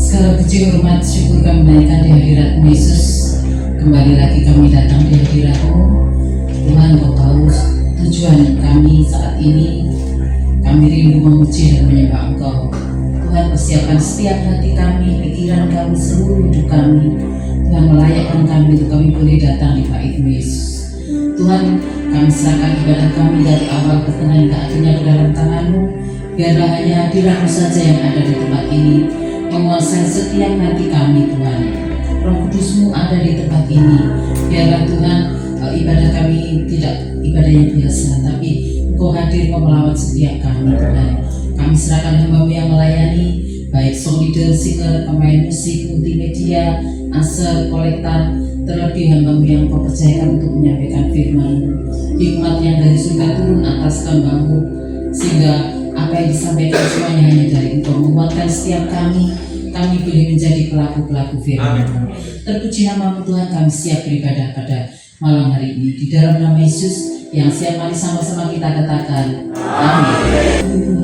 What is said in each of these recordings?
Segala puji hormat syukur kami naikkan di hadirat-Mu Yesus. Kembali lagi kami datang di hadirat-Mu. Tuhan, Kau tahu tujuan kami saat ini. Kami rindu memuji dan menyembah Engkau. Tuhan, persiapkan setiap hati kami, pikiran kami, seluruh hidup kami. Tuhan, melayakkan kami untuk kami boleh datang di bait-Mu Yesus. Tuhan, kami serahkan ibadah kami dari awal pertengahan hingga akhirnya ke dalam tangan-Mu. Biarlah hanya hadirat-Mu saja yang ada di tempat ini, menguasai setiap hati kami. Tuhan, Roh Kudus-Mu ada di tempat ini. Biarlah Tuhan, ibadah kami tidak ibadah yang biasa, tapi Engkau hadir, Engkau melawat setiap kami. Tuhan, kami serahkan hamba-Mu yang melayani, baik song leader, singer, pemain musik, multimedia, aser, kolektor, terlebih hamba-Mu yang Kau percayakan untuk menyampaikan firman-Mu. Hikmat yang dari surga turun atas hamba-Mu, sehingga apa yang disampaikan semuanya hanya dari Engkau. Menguatkan setiap kami boleh menjadi pelaku-pelaku firman. Terpuji nama-Mu Tuhan, kami siap beribadah pada malam hari ini. Di dalam nama Yesus yang siap, mari sama-sama kita katakan amin.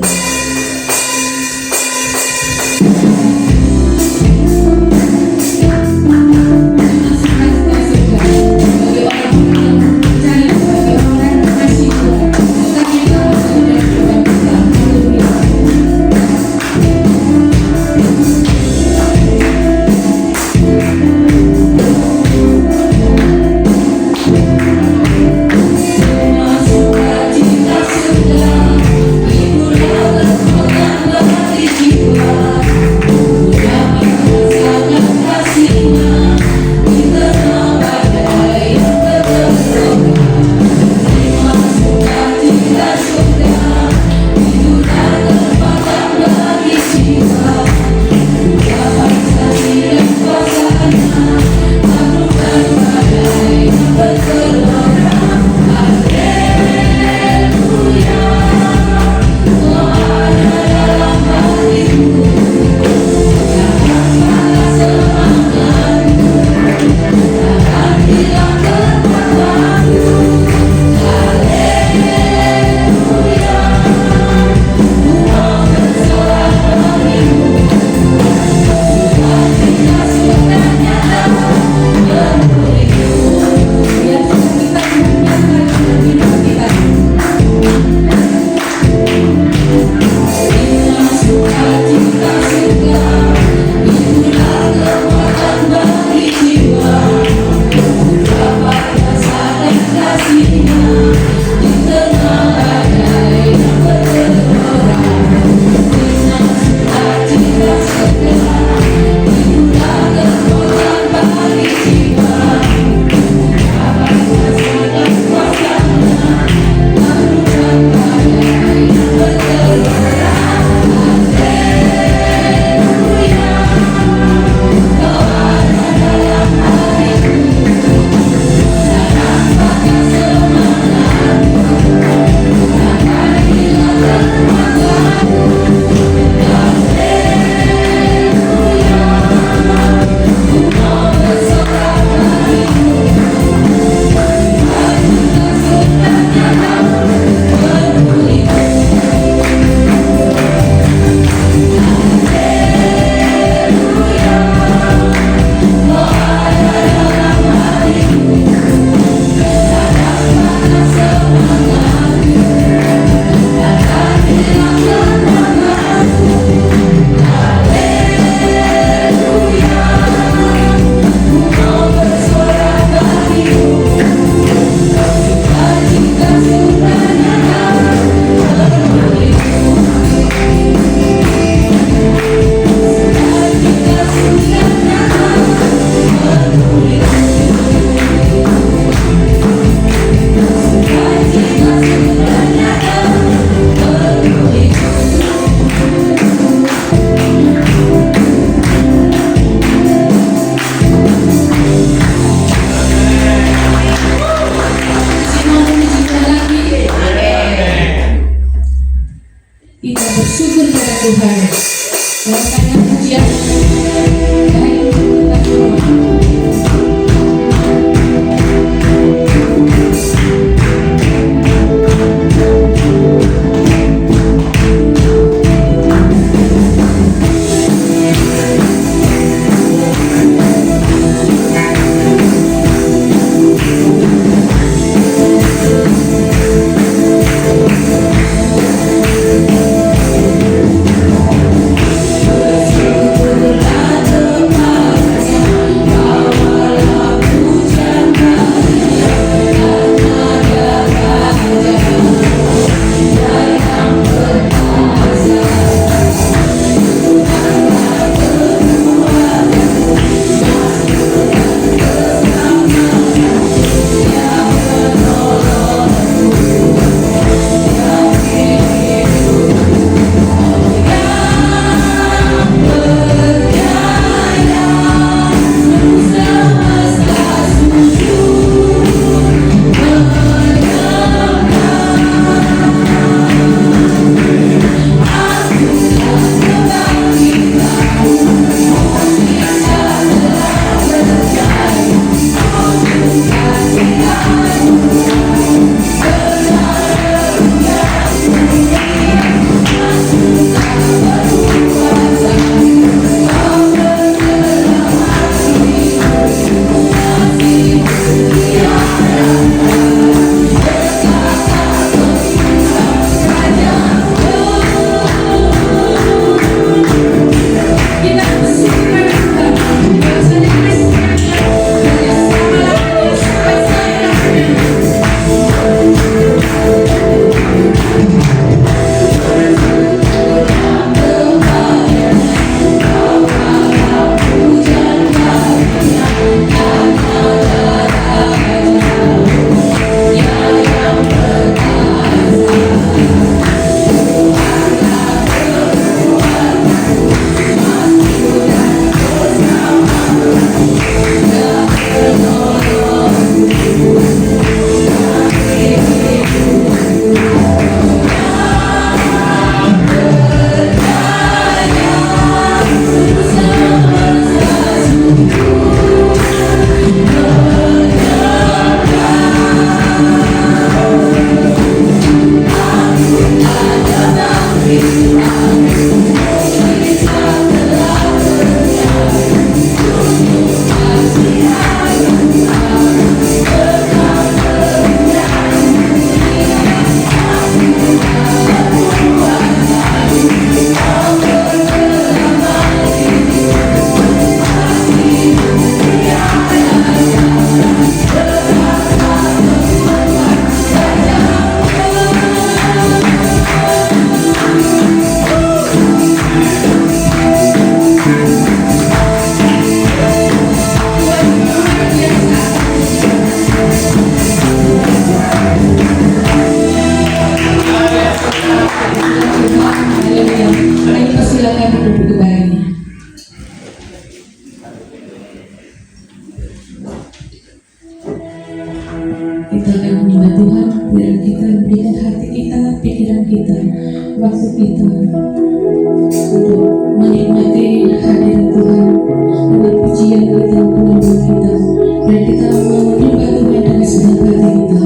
pikiran kita, waktu kita untuk menikmati hadirat Tuhan dengan pujian kita, penyembah kita, dan kita mau menyembah Tuhan dengan senang hati kita.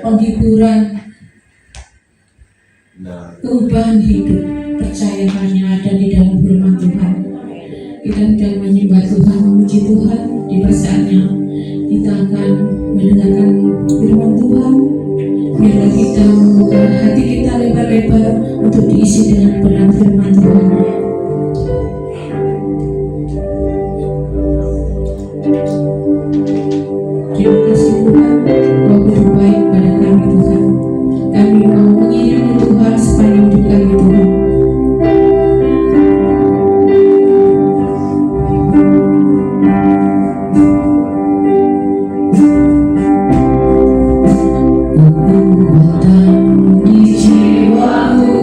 penghiburan, perubahan hidup, percaya hanya ada di dalam firman Tuhan. Kita sedang menyembah Tuhan, memuji Tuhan. Di saatnya kita akan mendengarkan firman Tuhan. Biarlah kita membuka hati kita lebar-lebar untuk diisi dengan benar firman Tuhan. Terima kasih Tuhan, Kau begitu baik pada kami Tuhan. Kami mau mengiringi Tuhan sepanjang hidup kami Tuhan. Kekuatan di jiwaku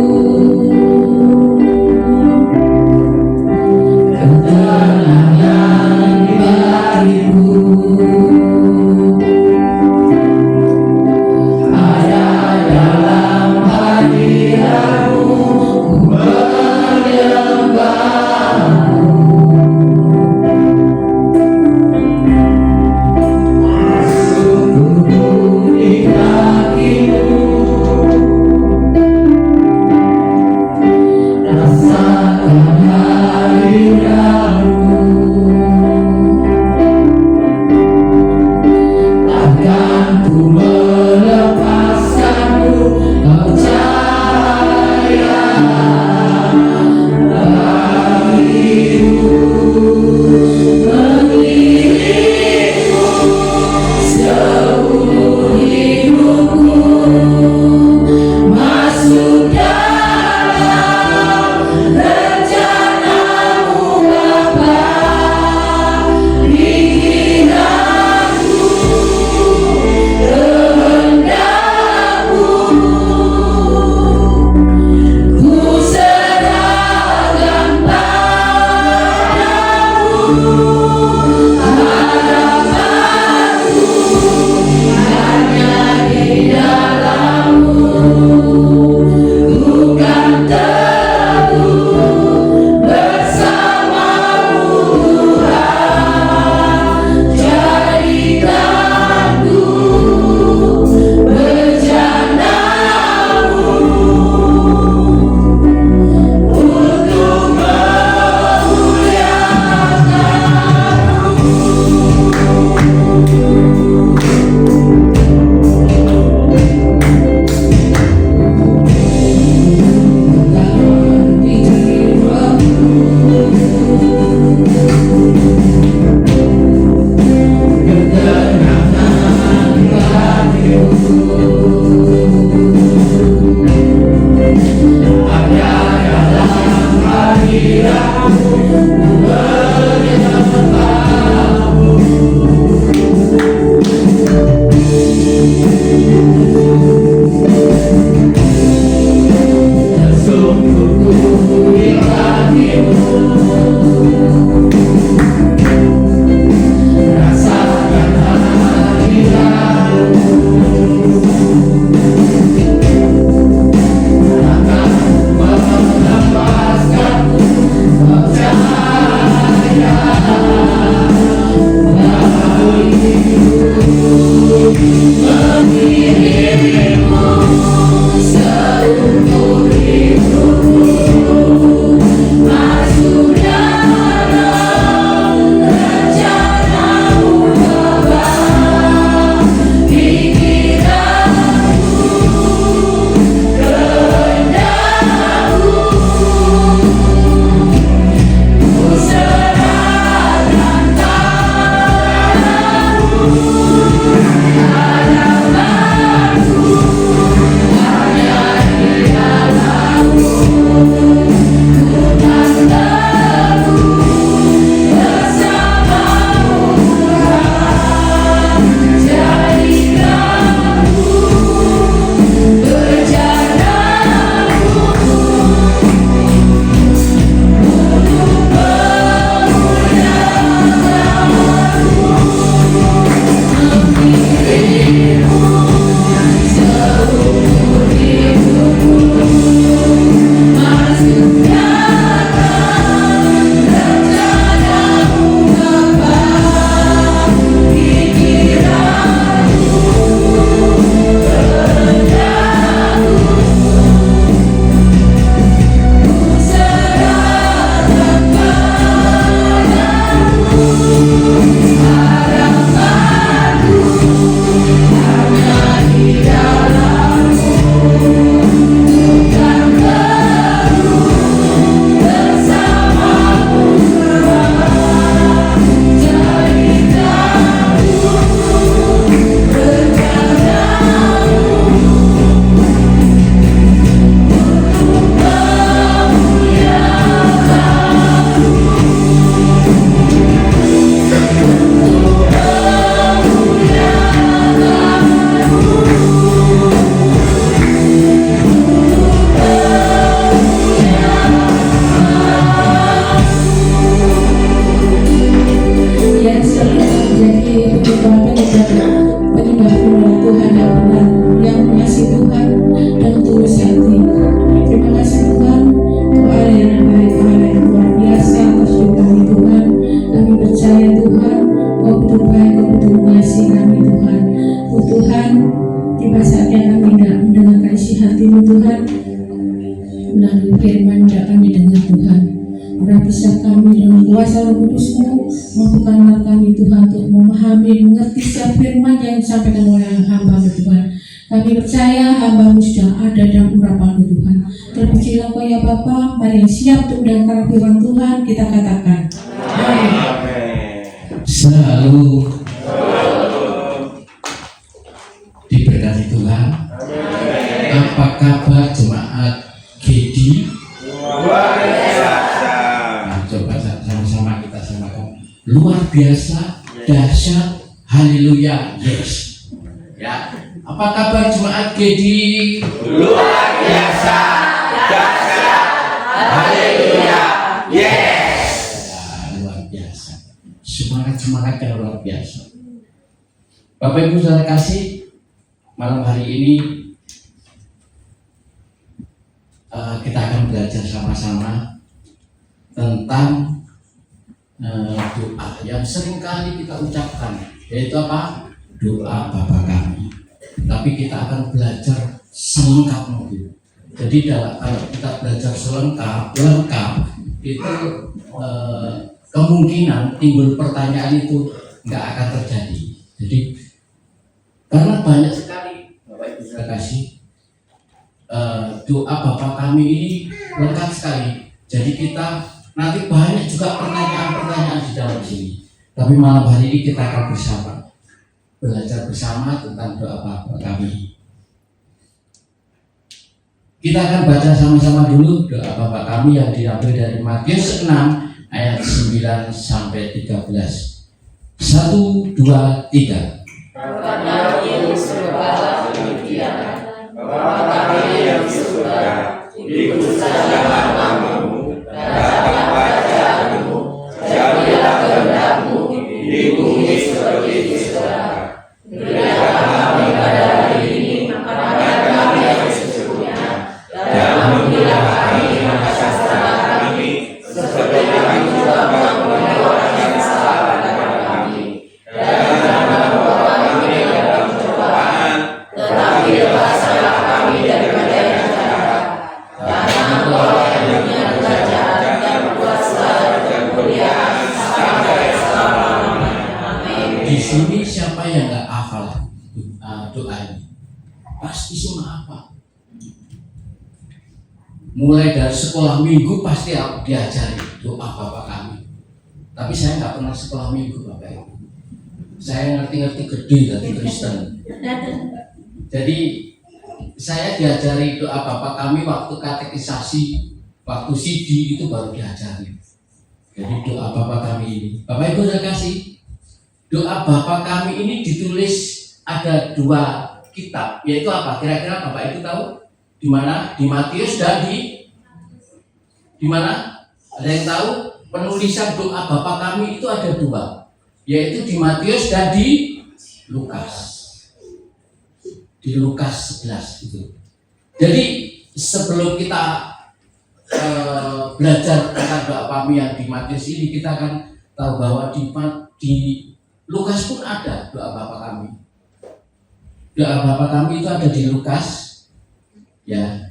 kasih kami Tuhan. Oh Tuhan, tiba saatnya kami tidak mendengarkan isi hati-Mu Tuhan, melalui firman yang kami dengar Tuhan. Urapilah kami dengan kuasa Roh Kudus-Mu, mampukanlah kami Tuhan untuk memahami, mengerti setiap firman yang disampaikan oleh hamba-Mu Tuhan. Kami percaya hamba-Mu sudah ada dalam urapan-Mu Tuhan. Terpujilah Kau ya Bapa, mari yang siap untuk mendengar firman Tuhan, kita katakan amin. Selalu diberkati Tuhan. Apa kabar jemaat GD? Luar biasa. Nah, coba sama-sama kita samakan. Luar biasa, dahsyat, haleluya, yes. Ya, apa kabar jemaat GD? Luar biasa. Dahsyat. Haleluya. Yes. Ya, luar biasa. Semangat yang luar biasa. Bapak Ibu saudara kasih, malam hari ini kita akan belajar sama-sama tentang doa yang seringkali kita ucapkan, yaitu apa? Doa Bapa Kami. Tapi kita akan belajar selengkap mungkin. Jadi kalau kita belajar lengkap itu kemungkinan timbul pertanyaan itu nggak akan terjadi. Jadi karena banyak sekali Bapak Ibu saudara kasih, doa Bapa Kami ini lengkap sekali. Jadi kita nanti banyak juga pertanyaan-pertanyaan di dalam sini. Tapi malam hari ini kita akan belajar bersama tentang doa Bapa Kami. Kita akan baca sama-sama dulu doa Bapa Kami yang diambil dari Matius 6 ayat 9 sampai 13. 1, 2, 3. Bapa kami yang di surga, Bapa kami yang di surga, dikuduskanlah namamu, datanglah kerajaanmu, jadilah kehendak-Mu di bumi seperti di surga. Berikanlah kami pada hari ini makanan kami yang sesungguhnya, dan ampunilah kami kesalahan kami, seperti kami juga mengampuni orang yang salah pada kami. Dan janganlah membawa kami dalam pencobaan, tetapi bebaskanlah kami daripada yang jahat. Karena Engkau yang punya kerajaan dan kuasa dan kemuliaan sampai selama-lamanya. Amin. Di sini siapa yang nggak hafal doa ini? Pasti semua hafal. Mulai dari sekolah minggu pasti aku diajari doa Bapa Kami. Tapi saya nggak pernah sekolah minggu Bapak Ibu. Saya ngerti-ngerti gede dari Kristen. Jadi saya diajari doa Bapa Kami waktu katekisasi, waktu CD itu baru diajari. Jadi doa Bapa Kami ini, Bapak Ibu sudah kasih. Doa Bapa Kami ini ditulis ada 2 kitab, yaitu apa? Kira-kira Bapak Ibu tahu? Di mana? Di Matius dan di mana? Ada yang tahu? Penulisan doa Bapa Kami itu ada 2, yaitu di Matius dan di Lukas. Di Lukas 11 itu. Jadi sebelum kita belajar tentang doa kami yang di Matius ini, kita akan tahu bahwa di Lukas pun ada doa Bapa Kami. Doa Bapa Kami itu ada di Lukas. Ya.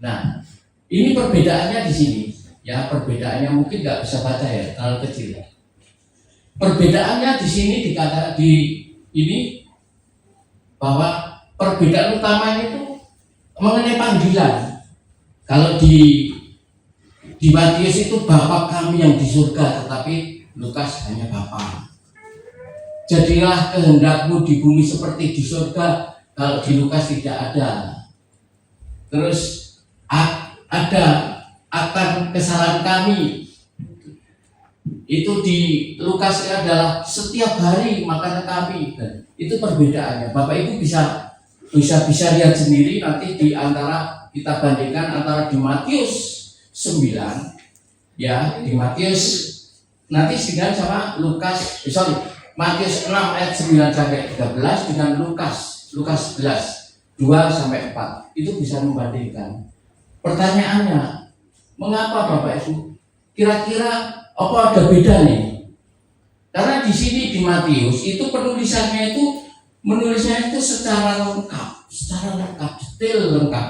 Nah, ini perbedaannya di sini. Ya, perbedaannya mungkin nggak bisa baca ya, terlalu kecil. Perbedaannya di sini ini bahwa perbedaan utamanya itu mengenai panggilan. Kalau di Matius itu Bapa Kami yang di surga, tetapi Lukas hanya Bapa. Jadilah kehendak-Mu di bumi seperti di surga. Kalau di Lukas tidak ada. Terus ada akan kesalahan kami. Itu di Lukas adalah setiap hari makanan kami. Dan itu perbedaannya. Bapak Ibu bisa lihat sendiri nanti di antara kita bandingkan antara di Matius 9 ya, di Matius nanti dengan sama Matius 6 ayat 9 sampai 13 dengan Lukas 11 2 sampai 4 itu bisa membandingkan. Pertanyaannya, mengapa Bapak Ibu? Kira-kira apa ada beda nih Karena di sini di Matius itu penulisannya itu menulisnya itu secara lengkap, detail lengkap.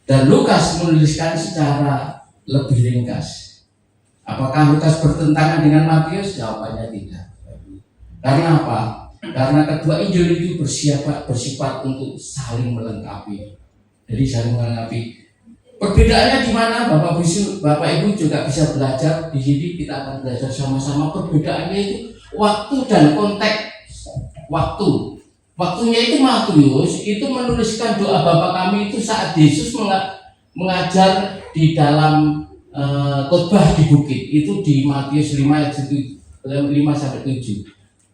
Dan Lukas menuliskan secara lebih ringkas. Apakah Lukas bertentangan dengan Matius? Jawabannya tidak. Karena apa? Karena kedua Injil itu bersifat untuk saling melengkapi. Jadi saling melengkapi. Perbedaannya di mana? Bapak Ibu juga bisa belajar di sini. Kita akan belajar sama-sama. Perbedaannya itu waktu dan konteks. Waktunya itu Matius itu menuliskan doa Bapa kami itu saat Yesus mengajar di dalam khotbah di bukit. Itu di Matius 5 ayat 5-7.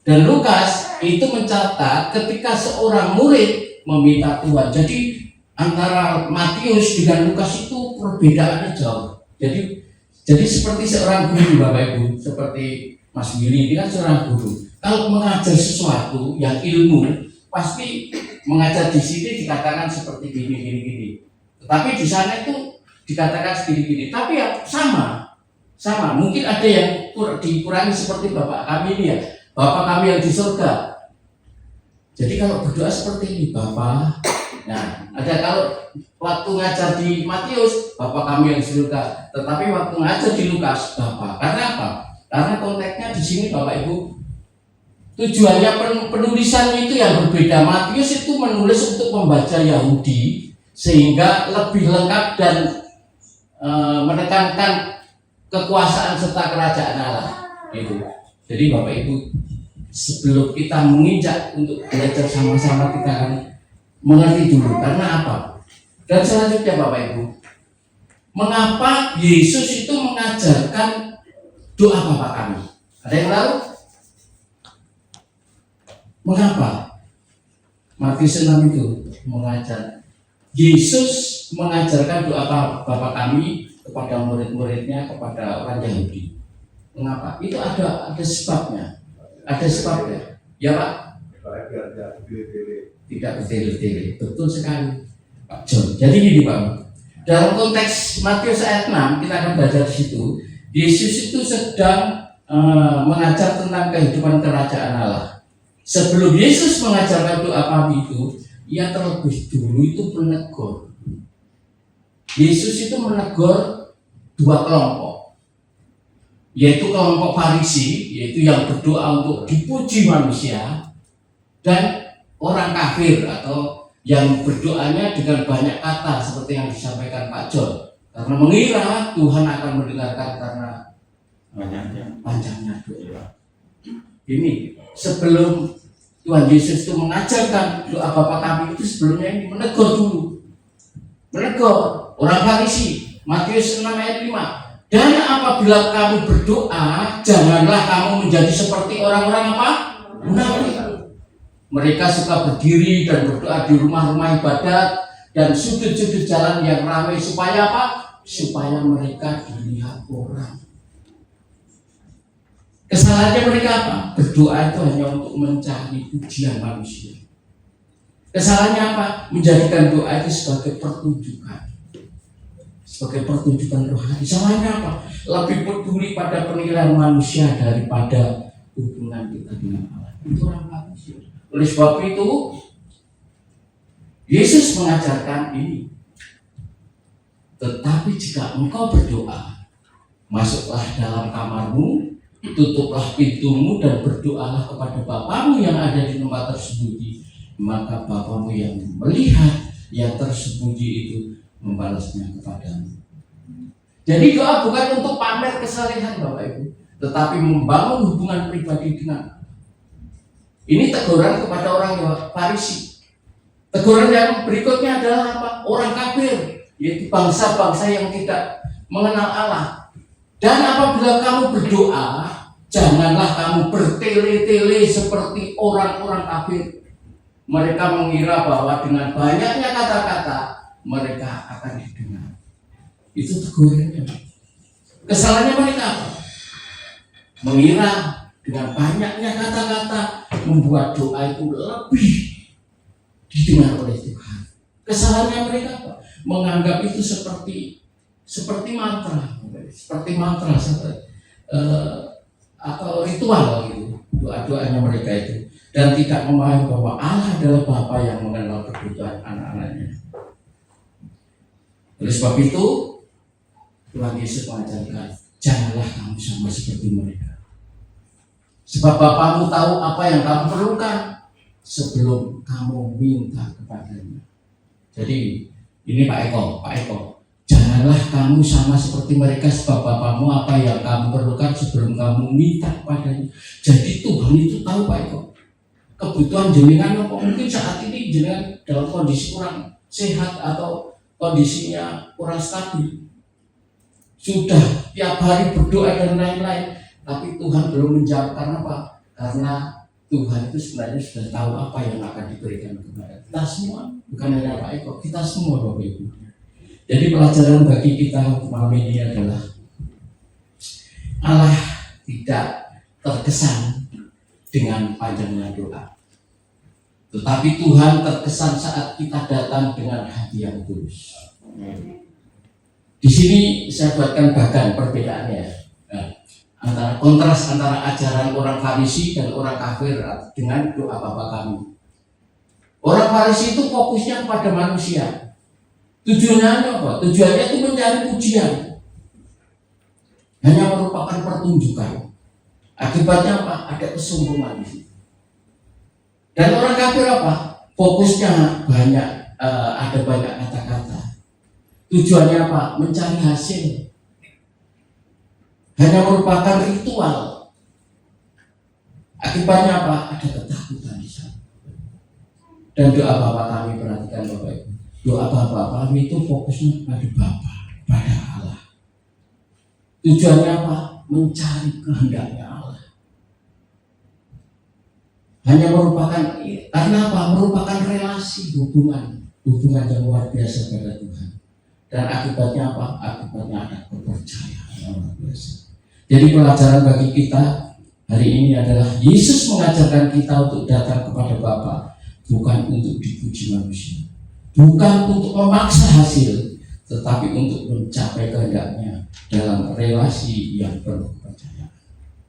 Dan Lukas itu mencatat ketika seorang murid meminta Tuhan. Jadi antara Matius dengan Lukas itu perbedaannya jauh. Jadi seperti seorang guru, Bapak Ibu, seperti Mas Willy ini kan seorang guru. Kalau mengajar sesuatu yang ilmu, pasti mengajar di sini dikatakan seperti gini. Tetapi di sana itu dikatakan segini. Tapi ya sama. Mungkin ada yang dikurangi seperti Bapak kami ini ya. Bapa kami yang di surga. Jadi kalau berdoa seperti ini, Bapa. Nah, ada kalau waktu ngajar di Matius, Bapa kami yang di surga. Tetapi waktu ngajar di Lukas, Bapa. Karena apa? Karena konteksnya di sini, Bapak Ibu. Tujuannya penulisan itu yang berbeda. Matius itu menulis untuk membaca Yahudi sehingga lebih lengkap dan menekankan kekuasaan serta kerajaan Allah. Gitu. Jadi Bapak Ibu, sebelum kita menginjak untuk belajar sama-sama, kita akan mengerti dulu karena apa. Dan selanjutnya Bapak Ibu, mengapa Yesus itu mengajarkan doa Bapa kami? Ada yang tahu? Mengapa? Matius 6 itu mengajar. Yesus mengajarkan doa Bapa kami kepada murid-muridnya, kepada orang Yahudi. Mengapa? Itu ada sebabnya. Ada sebabnya. Ya Pak? Tidak bertele-tele. Betul sekali Pak John. Jadi gini Pak, dalam konteks Matius ayat 6 kita akan belajar di situ. Yesus itu sedang mengajar tentang kehidupan kerajaan Allah. Sebelum Yesus mengajarkan doa kami itu, ia terlebih dulu itu menegur. Yesus itu menegur dua kelompok, yaitu kelompok Farisi, yaitu yang berdoa untuk dipuji manusia, dan orang kafir atau yang berdoanya dengan banyak kata seperti yang disampaikan Pak John, karena mengira Tuhan akan mendengarkan karena panjangnya doa. Ini sebelum Tuhan Yesus itu mengajarkan doa Bapa kami itu, sebelumnya ini menegur dulu, menegur orang Farisi. Matius 6 ayat 5. Dan apabila kamu berdoa, janganlah kamu menjadi seperti orang-orang apa? Munafik. Mereka suka berdiri dan berdoa di rumah-rumah ibadat dan sudut-sudut jalan yang ramai supaya apa? Supaya mereka dilihat orang. Kesalahannya mereka apa? Berdoa itu hanya untuk mencari pujian manusia. Kesalahannya apa? Menjadikan doa itu sebagai pertunjukan. Sebagai pertunjukan rohani. Salahnya apa? Lebih peduli pada penilaian manusia daripada hubungan kita dengan Allah. Itu orang manusia. Oleh sebab itu Yesus mengajarkan ini. Tetapi jika engkau berdoa, masuklah dalam kamarmu, tutuplah pintumu dan berdoalah kepada Bapamu yang ada di tempat tersembunyi. Maka Bapamu yang melihat yang tersembunyi itu membalasnya kepadamu. Jadi doa bukan untuk pamer kesalehan Bapak Ibu, tetapi membangun hubungan pribadi dengan Allah. Ini teguran kepada orang Farisi. Teguran yang berikutnya adalah apa? Orang kafir, yaitu bangsa-bangsa yang tidak mengenal Allah. Dan apabila kamu berdoa, janganlah kamu bertele-tele seperti orang-orang kafir. Mereka mengira bahwa dengan banyaknya kata-kata mereka akan didengar. Itu tegurannya. Kesalahannya mereka apa? Mengira dengan banyaknya kata-kata membuat doa itu lebih didengar oleh Tuhan. Kesalahannya mereka apa? Menganggap itu seperti mantra, seperti atau ritual gitu, doa-doanya mereka itu, dan tidak memahami bahwa Allah adalah Bapa yang mengenal kebutuhan anak-anaknya. Oleh sebab itu Tuhan Yesus mengajarkan, janganlah kamu sama seperti mereka. Sebab Bapamu tahu apa yang kamu perlukan sebelum kamu minta kepadanya. Jadi ini Pak Eko, janganlah kamu sama seperti mereka, sebab Bapamu apa yang kamu perlukan sebelum kamu minta kepadanya. Jadi Tuhan itu tahu Pak Eko kebutuhan jenengan, mungkin saat ini jenengan dalam kondisi kurang sehat atau kondisinya kurang stabil, sudah tiap hari berdoa dan lain-lain, tapi Tuhan belum menjawab. Karena apa? Karena Tuhan itu sebenarnya sudah tahu apa yang akan diberikan kepada kita semua, bukan hanya Pak Eko, kita semua Bapak Ibu. Jadi pelajaran bagi kita malam ini adalah Allah tidak terkesan dengan panjangnya doa, tetapi Tuhan terkesan saat kita datang dengan hati yang tulus. Di sini saya buatkan bahkan perbedaannya, antara kontras antara ajaran orang Farisi dan orang kafir dengan doa Bapa kami. Orang Farisi itu fokusnya pada manusia. Tujuannya apa? Tujuannya itu mencari pujian. Hanya merupakan pertunjukan. Akibatnya apa? Ada kesombongan di situ. Dan orang kafir apa? Fokusnya ada banyak kata-kata. Tujuannya apa? Mencari hasil. Hanya merupakan ritual. Akibatnya apa? Ada ketakutan di sana. Dan doa Bapa kami, perhatikan Bapak Ibu, doa Bapa kami itu fokusnya pada Bapa, pada Allah. Tujuannya apa? Mencari kehendaknya Allah. Hanya merupakan, karena apa? Merupakan relasi hubungan yang luar biasa pada Tuhan. Dan akibatnya apa? Akibatnya ada kepercayaan yang luar biasa. Jadi pelajaran bagi kita hari ini adalah Yesus mengajarkan kita untuk datang kepada Bapa, bukan untuk dipuji manusia, bukan untuk memaksa hasil, tetapi untuk mencapai kehendaknya dalam relasi yang penuh kepercayaan.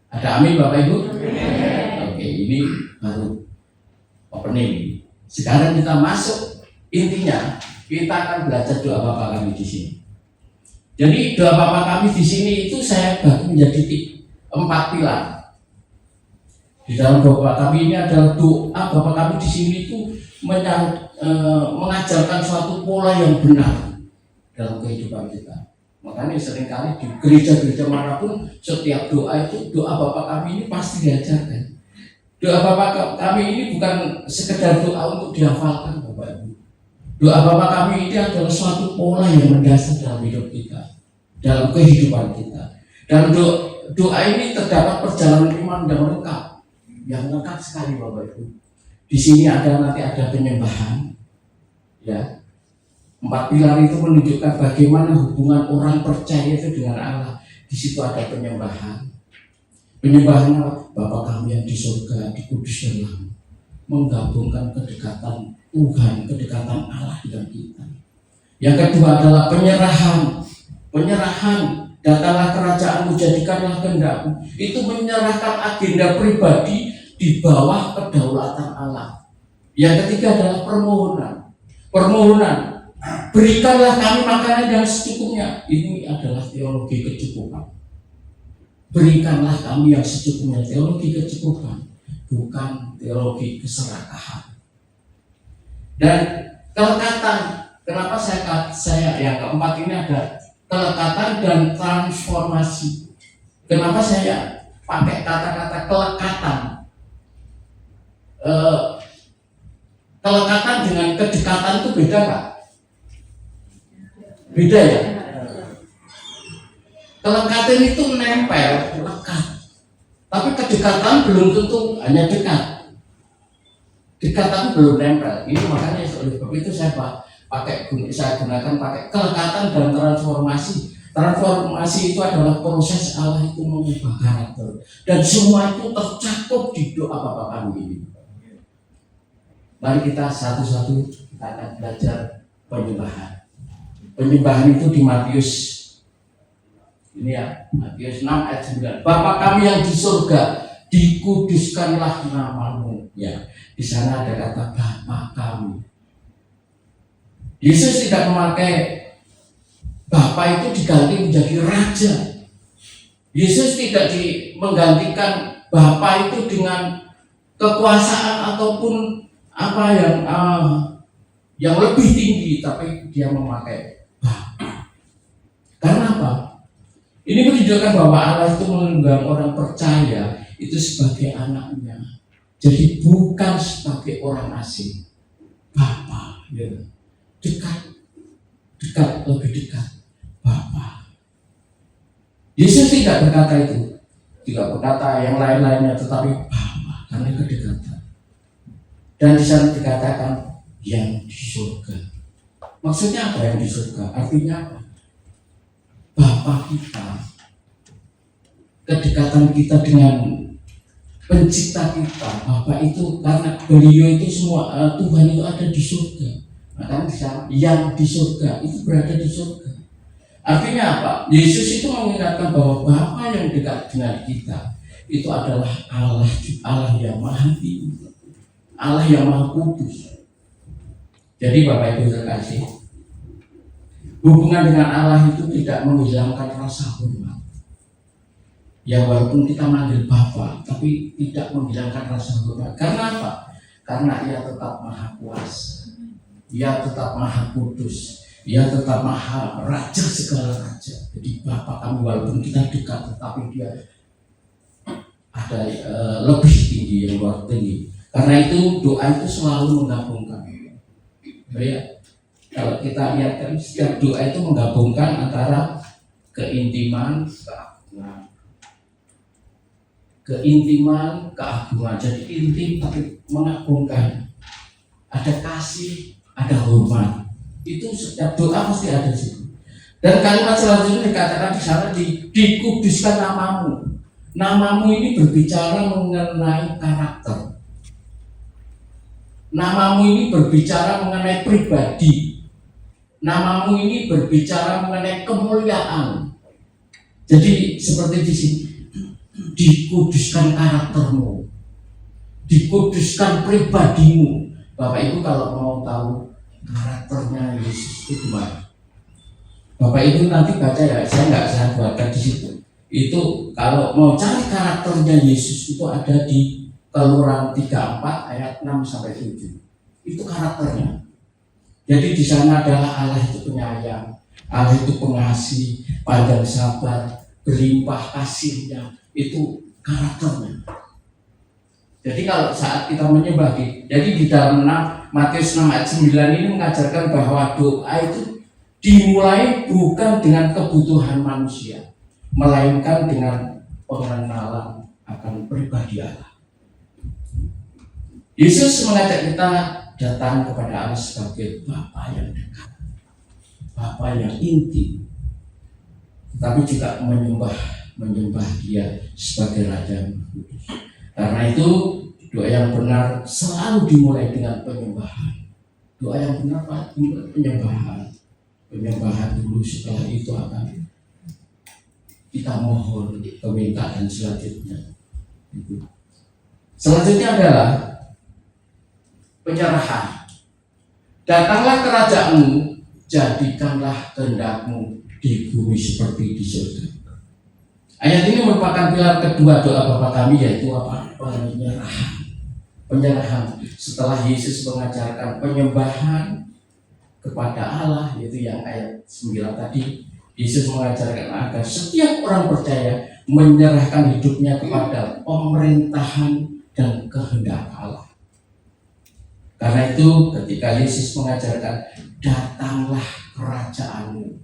Ada amin Bapak Ibu? Oke, ini baru opening. Sekarang kita masuk intinya, kita akan belajar doa Bapa kami di sini. Jadi doa Bapa kami di sini itu saya bagi menjadi 4 pilar. Di dalam doa Bapa kami ini adalah doa Bapa kami di sini itu mengajarkan suatu pola yang benar dalam kehidupan kita. Makanya seringkali di gereja-gereja manapun setiap doa itu doa Bapa kami ini pasti diajarkan. Doa Bapa kami ini bukan sekedar doa untuk dihafalkan Bapak Ibu. Doa Bapa kami ini adalah suatu pola yang mendasar dalam hidup kita, dalam kehidupan kita. Dan doa ini terdapat perjalanan iman yang lengkap sekali Bapak Ibu. Di sini nanti ada penyembahan, ya. 4 pilar itu menunjukkan bagaimana hubungan orang percaya itu dengan Allah. Di situ ada penyembahan. Penyembahannya Bapa kami yang di surga, dikuduskanlah, menggabungkan kedekatan Tuhan, kedekatan Allah dengan kita. Yang kedua adalah penyerahan. Datanglah kerajaanmu, jadikanlah kehendakmu. Itu menyerahkan agenda pribadi di bawah kedaulatan Allah. Yang ketiga adalah permohonan. Berikanlah kami makanan yang secukupnya. Ini adalah teologi kecukupan. Berikanlah kami yang secukupnya, teologi kecukupan, bukan teologi keserakahan. Dan kelekatan. Kenapa saya yang keempat ini ada kelekatan dan transformasi. Kenapa saya pakai kata-kata kelekatan? Kelekatan dengan kedekatan itu beda Pak? Beda ya? Kelekatan itu nempel, lekat. Tapi kedekatan belum tentu hanya dekat. Dekatan belum nempel. Ini makanya oleh sebab itu saya gunakan pakai kelekatan dan transformasi. Transformasi itu adalah proses Allah itu mengubah karakter. Dan semua itu tercakup di doa Bapa kami ini. Mari kita satu-satu kita akan belajar penyembahan. Penyembahan itu di Matius Ini ya, Matius 6 ayat 9. Bapa kami yang di surga, dikuduskanlah namamu. Ya, di sana ada kata Bapa kami. Yesus tidak memakai Bapa itu diganti menjadi Raja. Yesus tidak menggantikan Bapa itu dengan kekuasaan ataupun apa yang lebih tinggi, tapi dia memakai Bapa. Karena apa? Ini menunjukkan bahwa Allah itu menganggap orang percaya itu sebagai anaknya. Jadi bukan sebagai orang asing. Bapa, ya. Dekat, lebih dekat. Bapa. Yesus tidak berkata itu, tidak berkata yang lain-lainnya, tetapi Bapa, karena kedekatan. Dan di sana dikatakan yang di surga. Maksudnya apa yang di surga? Artinya apa? Bapa kita, kedekatan kita dengan pencipta kita, Bapa itu, karena beliau itu semua, Tuhan itu ada di surga. Maka bisa yang di surga itu berada di surga. Artinya apa? Yesus itu mengingatkan bahwa Bapa yang dekat dengan kita itu adalah Allah yang Maha Tinggi, Allah yang Maha Kudus. Jadi Bapak Ibu terkasih, hubungan dengan Allah itu tidak menghilangkan rasa hormat. Ya walaupun kita manggil Bapa, tapi tidak menghilangkan rasa hormat. Karena apa? Karena Ia tetap Maha Kuasa, Ia tetap Maha Kudus, Ia tetap Maha Raja segala raja. Jadi Bapa kami walaupun kita dekat, tetapi Dia ada lebih tinggi, yang luar tinggi. Karena itu doa itu selalu menggabungkan. Ya, kalau kita lihat kan setiap doa itu menggabungkan antara keintiman, keagungan. Jadi intim tapi mengagungkan. Ada kasih, ada hormat. Itu setiap doa pasti ada di situ. Dan kalimat selanjutnya dikatakan di sana dikuduskan namamu. Namamu ini berbicara mengenai karakter. Namamu ini berbicara mengenai pribadi. Namamu ini berbicara mengenai kemuliaan. Jadi seperti di sini, dikuduskan karaktermu, dikuduskan pribadimu. Bapak Ibu kalau mau tahu karakternya Yesus itu gimana? Bapak Ibu nanti baca ya, saya buatkan di situ. Itu kalau mau cari karakternya Yesus itu ada di Keluaran 34 ayat 6 sampai 7. Itu karakternya. Jadi di sana adalah Allah itu penyayang, Allah itu pengasih, panjang sabar, berlimpah kasihnya. Itu karakternya. Jadi kalau saat kita menyembah, jadi di dalam Matius 6 ayat 9 ini mengajarkan bahwa doa itu dimulai bukan dengan kebutuhan manusia, melainkan dengan pengenalan akan pribadi Allah. Yesus mengajak kita datang kepada Allah sebagai Bapa yang dekat, Bapa yang intim, tapi juga menyembah Dia sebagai Raja yang kudus. Karena itu doa yang benar selalu dimulai dengan penyembahan. Doa yang benar penyembahan dulu, setelah itu akan kita mohon permintaan selanjutnya. Selanjutnya adalah penyerahan. Datanglah kerajaanmu, jadikanlah kehendakmu di bumi seperti di surga. Ayat ini merupakan pilar kedua doa Bapa kami, yaitu apa? Penyerahan. Setelah Yesus mengajarkan penyembahan kepada Allah, yaitu yang ayat 9 tadi, Yesus mengajarkan agar setiap orang percaya menyerahkan hidupnya kepada pemerintahan dan kehendak Allah. Karena itu ketika Yesus mengajarkan datanglah kerajaanmu,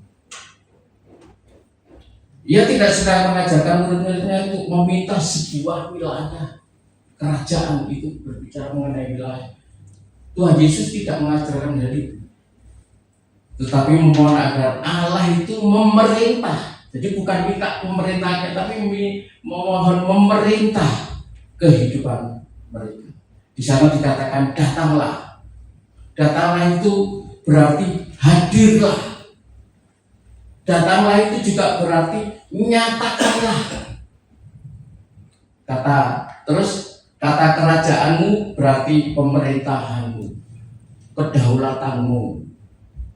Ia tidak sedang mengajarkan murid-muridnya untuk meminta sebuah wilayah kerajaan. Itu berbicara mengenai wilayah. Tuhan Yesus tidak mengajarkan hal itu, tetapi memohon agar Allah itu memerintah. Jadi bukan minta pemerintahnya, tapi memohon memerintah kehidupan mereka. Di sana dikatakan datanglah. Datanglah itu berarti hadirlah. Datanglah itu juga berarti nyatakanlah kata kerajaanmu berarti pemerintahanmu, kedaulatanmu,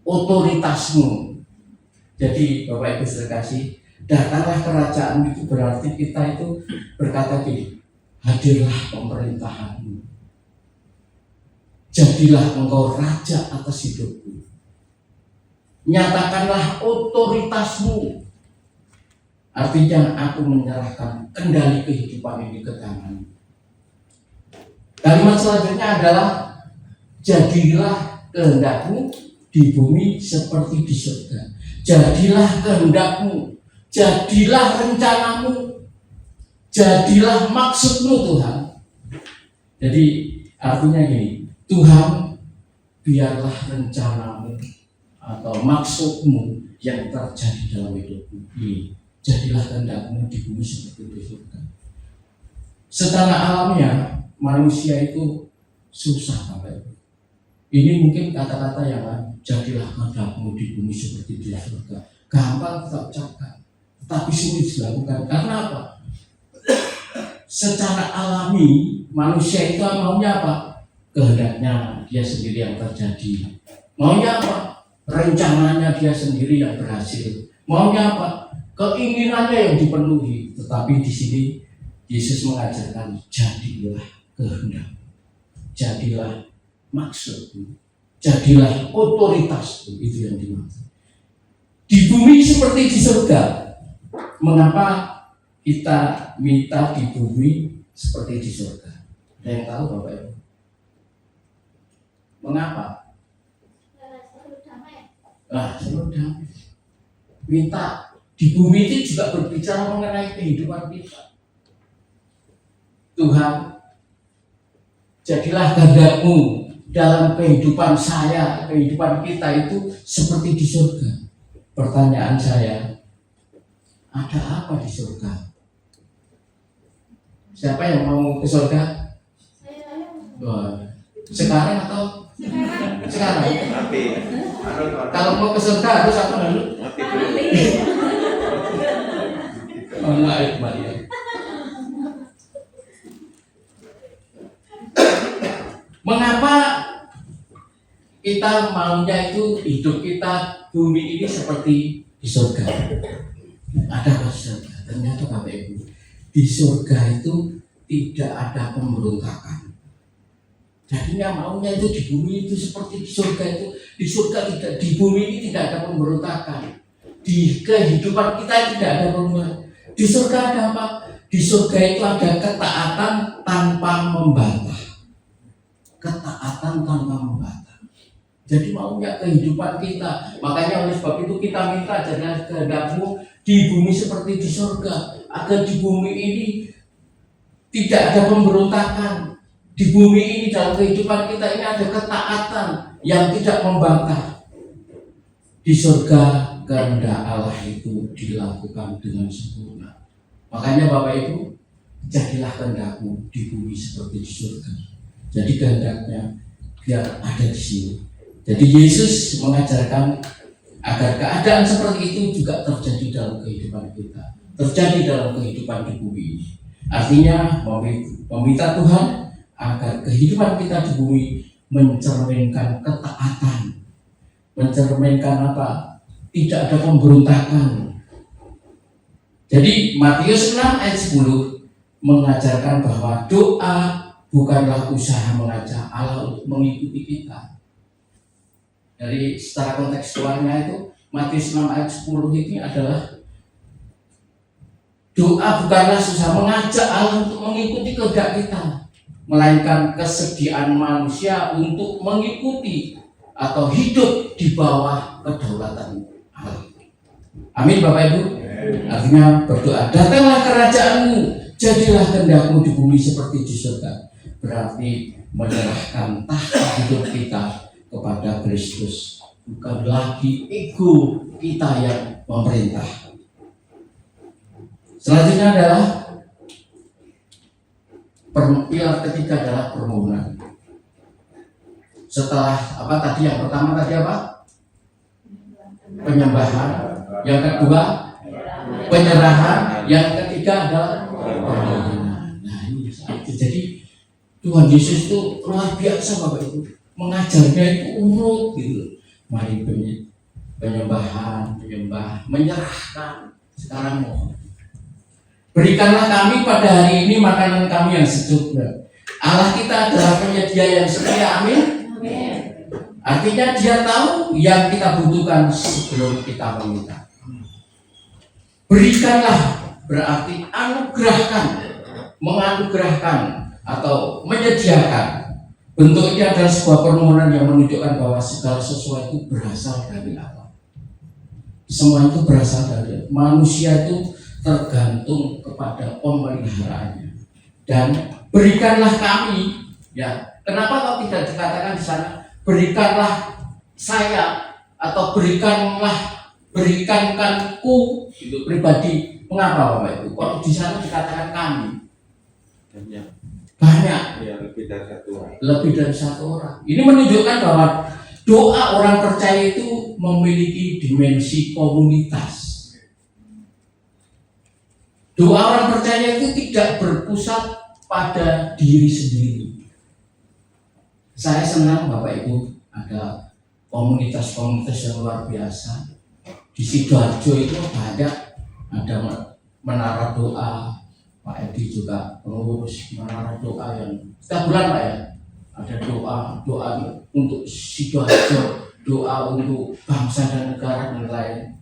otoritasmu. Jadi Bapak Ibu saudara kasih, datanglah kerajaan itu berarti kita itu berkata gini, hadirlah pemerintahanmu, jadilah engkau raja atas hidupku, nyatakanlah otoritasmu. Artinya aku menyerahkan kendali kehidupan ini ke tanganmu. Kalimat selanjutnya adalah jadilah kehendakmu di bumi seperti di surga. Jadilah kehendakmu, jadilah rencanamu, jadilah maksudmu Tuhan. Jadi artinya gini, Tuhan biarlah rencanamu atau maksudmu yang terjadi dalam hidupmu ini. Jadilah kehendakmu di bumi seperti di surga. Secara alamiah manusia itu susah Bapak Ibu. Ini mungkin kata-kata yang jadilah kehendakmu di bumi seperti di surga. Gampang kita ucapkan, tapi sulit dilakukan. Karena apa? Secara alami manusia itu maunya apa? Kehendaknya dia sendiri yang terjadi. Maunya apa? Rencananya dia sendiri yang berhasil. Maunya apa? Keinginannya yang dipenuhi. Tetapi di sini Yesus mengajarkan jadilah kehendak, jadilah maksudmu, jadilah otoritasmu. Itu yang dimaksud. Di bumi seperti di surga. Mengapa kita minta di bumi seperti di surga? Ada yang tahu Bapak Ibu? Mengapa? Selalu damai. Minta di bumi itu juga berbicara mengenai kehidupan kita. Tuhan, jadilah kehendakmu dalam kehidupan saya, kehidupan kita itu seperti di surga. Pertanyaan saya, ada apa di surga? Siapa yang mau ke surga? Sekarang atau? Sekarang. Kalau mau ke surga harus apa dulu? Maria. Mengapa kita maunya itu hidup kita bumi ini seperti di surga? Ada apa di surga? Ternyata Bapak Ibu, di surga itu tidak ada pemberontakan. Jadinya maunya itu di bumi itu seperti di surga itu. Di surga tidak, di bumi ini tidak ada pemberontakan. Di kehidupan kita tidak ada pemberontakan. Di surga ada apa? Di surga itu ada ketaatan tanpa membantah. Ketaatan tanpa membantah. Jadi maunya kehidupan kita. Makanya oleh sebab itu kita minta jadilah kehendakmu di bumi seperti di surga. Agar di bumi ini tidak ada pemberontakan. Di bumi ini dalam kehidupan kita ini ada ketaatan yang tidak membantah. Di surga kehendak Allah itu dilakukan dengan sempurna. Makanya Bapak Ibu, jadilah kehendakmu di bumi seperti di surga. Jadi kehendaknya biar ada di sini. Jadi Yesus mengajarkan agar keadaan seperti itu juga terjadi dalam kehidupan kita, terjadi dalam kehidupan di bumi ini. Artinya meminta Tuhan agar kehidupan kita di bumi mencerminkan ketaatan, mencerminkan apa? Tidak ada pemberontakan. Jadi Matius 6 ayat 10 mengajarkan bahwa doa bukanlah usaha mengajak Allah untuk mengikuti kita. Dari secara kontekstualnya itu Matius 6 ayat 10 ini adalah doa bukanlah usaha mengajak Allah untuk mengikuti kehendak kita, melainkan kesediaan manusia untuk mengikuti atau hidup di bawah kedaulatan Allah. Amin Bapak Ibu. Artinya berdoa, datanglah kerajaanmu, jadilah kehendakmu di bumi seperti di surga. Berarti menyerahkan tahta hidup kita kepada Kristus, bukan lagi ego kita yang memerintah. Selanjutnya adalah pilar ketiga adalah permohonan. Setelah apa tadi? Yang pertama tadi apa? Penyembahan. Yang kedua penyerahan, yang ketiga adalah permohonan. Nah ini itu. Jadi Tuhan Yesus itu luar biasa Bapak Ibu, mengajarnya itu urut gitu. Mari penyembahan, menyerahkan. Sekarang mohon, berikanlah kami pada hari ini makanan kami yang secukupnya. Allah kita adalah penyedia yang setia, amin. Artinya Dia tahu yang kita butuhkan sebelum kita meminta. Berikanlah berarti anugerahkan, menganugerahkan atau menyediakan. Bentuknya adalah sebuah permohonan yang menunjukkan bahwa segala sesuatu itu berasal dari Allah. Semua itu berasal dari manusia, itu tergantung kepada pemeliharaannya. Dan berikanlah kami, ya. Kenapa kalau tidak dikatakan di sana berikanlah saya atau berikankanku itu pribadi? Mengapa Bapak Ibu? Kalau di sana dikatakan kami? Banyak. Ya, Lebih dari satu orang. Ini menunjukkan bahwa doa orang percaya itu memiliki dimensi komunitas. Doa orang percaya itu tidak berpusat pada diri sendiri. Saya senang Bapak Ibu ada komunitas-komunitas yang luar biasa. Di Sidoarjo itu banyak, ada menara doa. Pak Edi juga pengurus menara doa yang setiap bulan Pak ya, ada doa untuk Sidoarjo, doa untuk bangsa dan negara dan lain.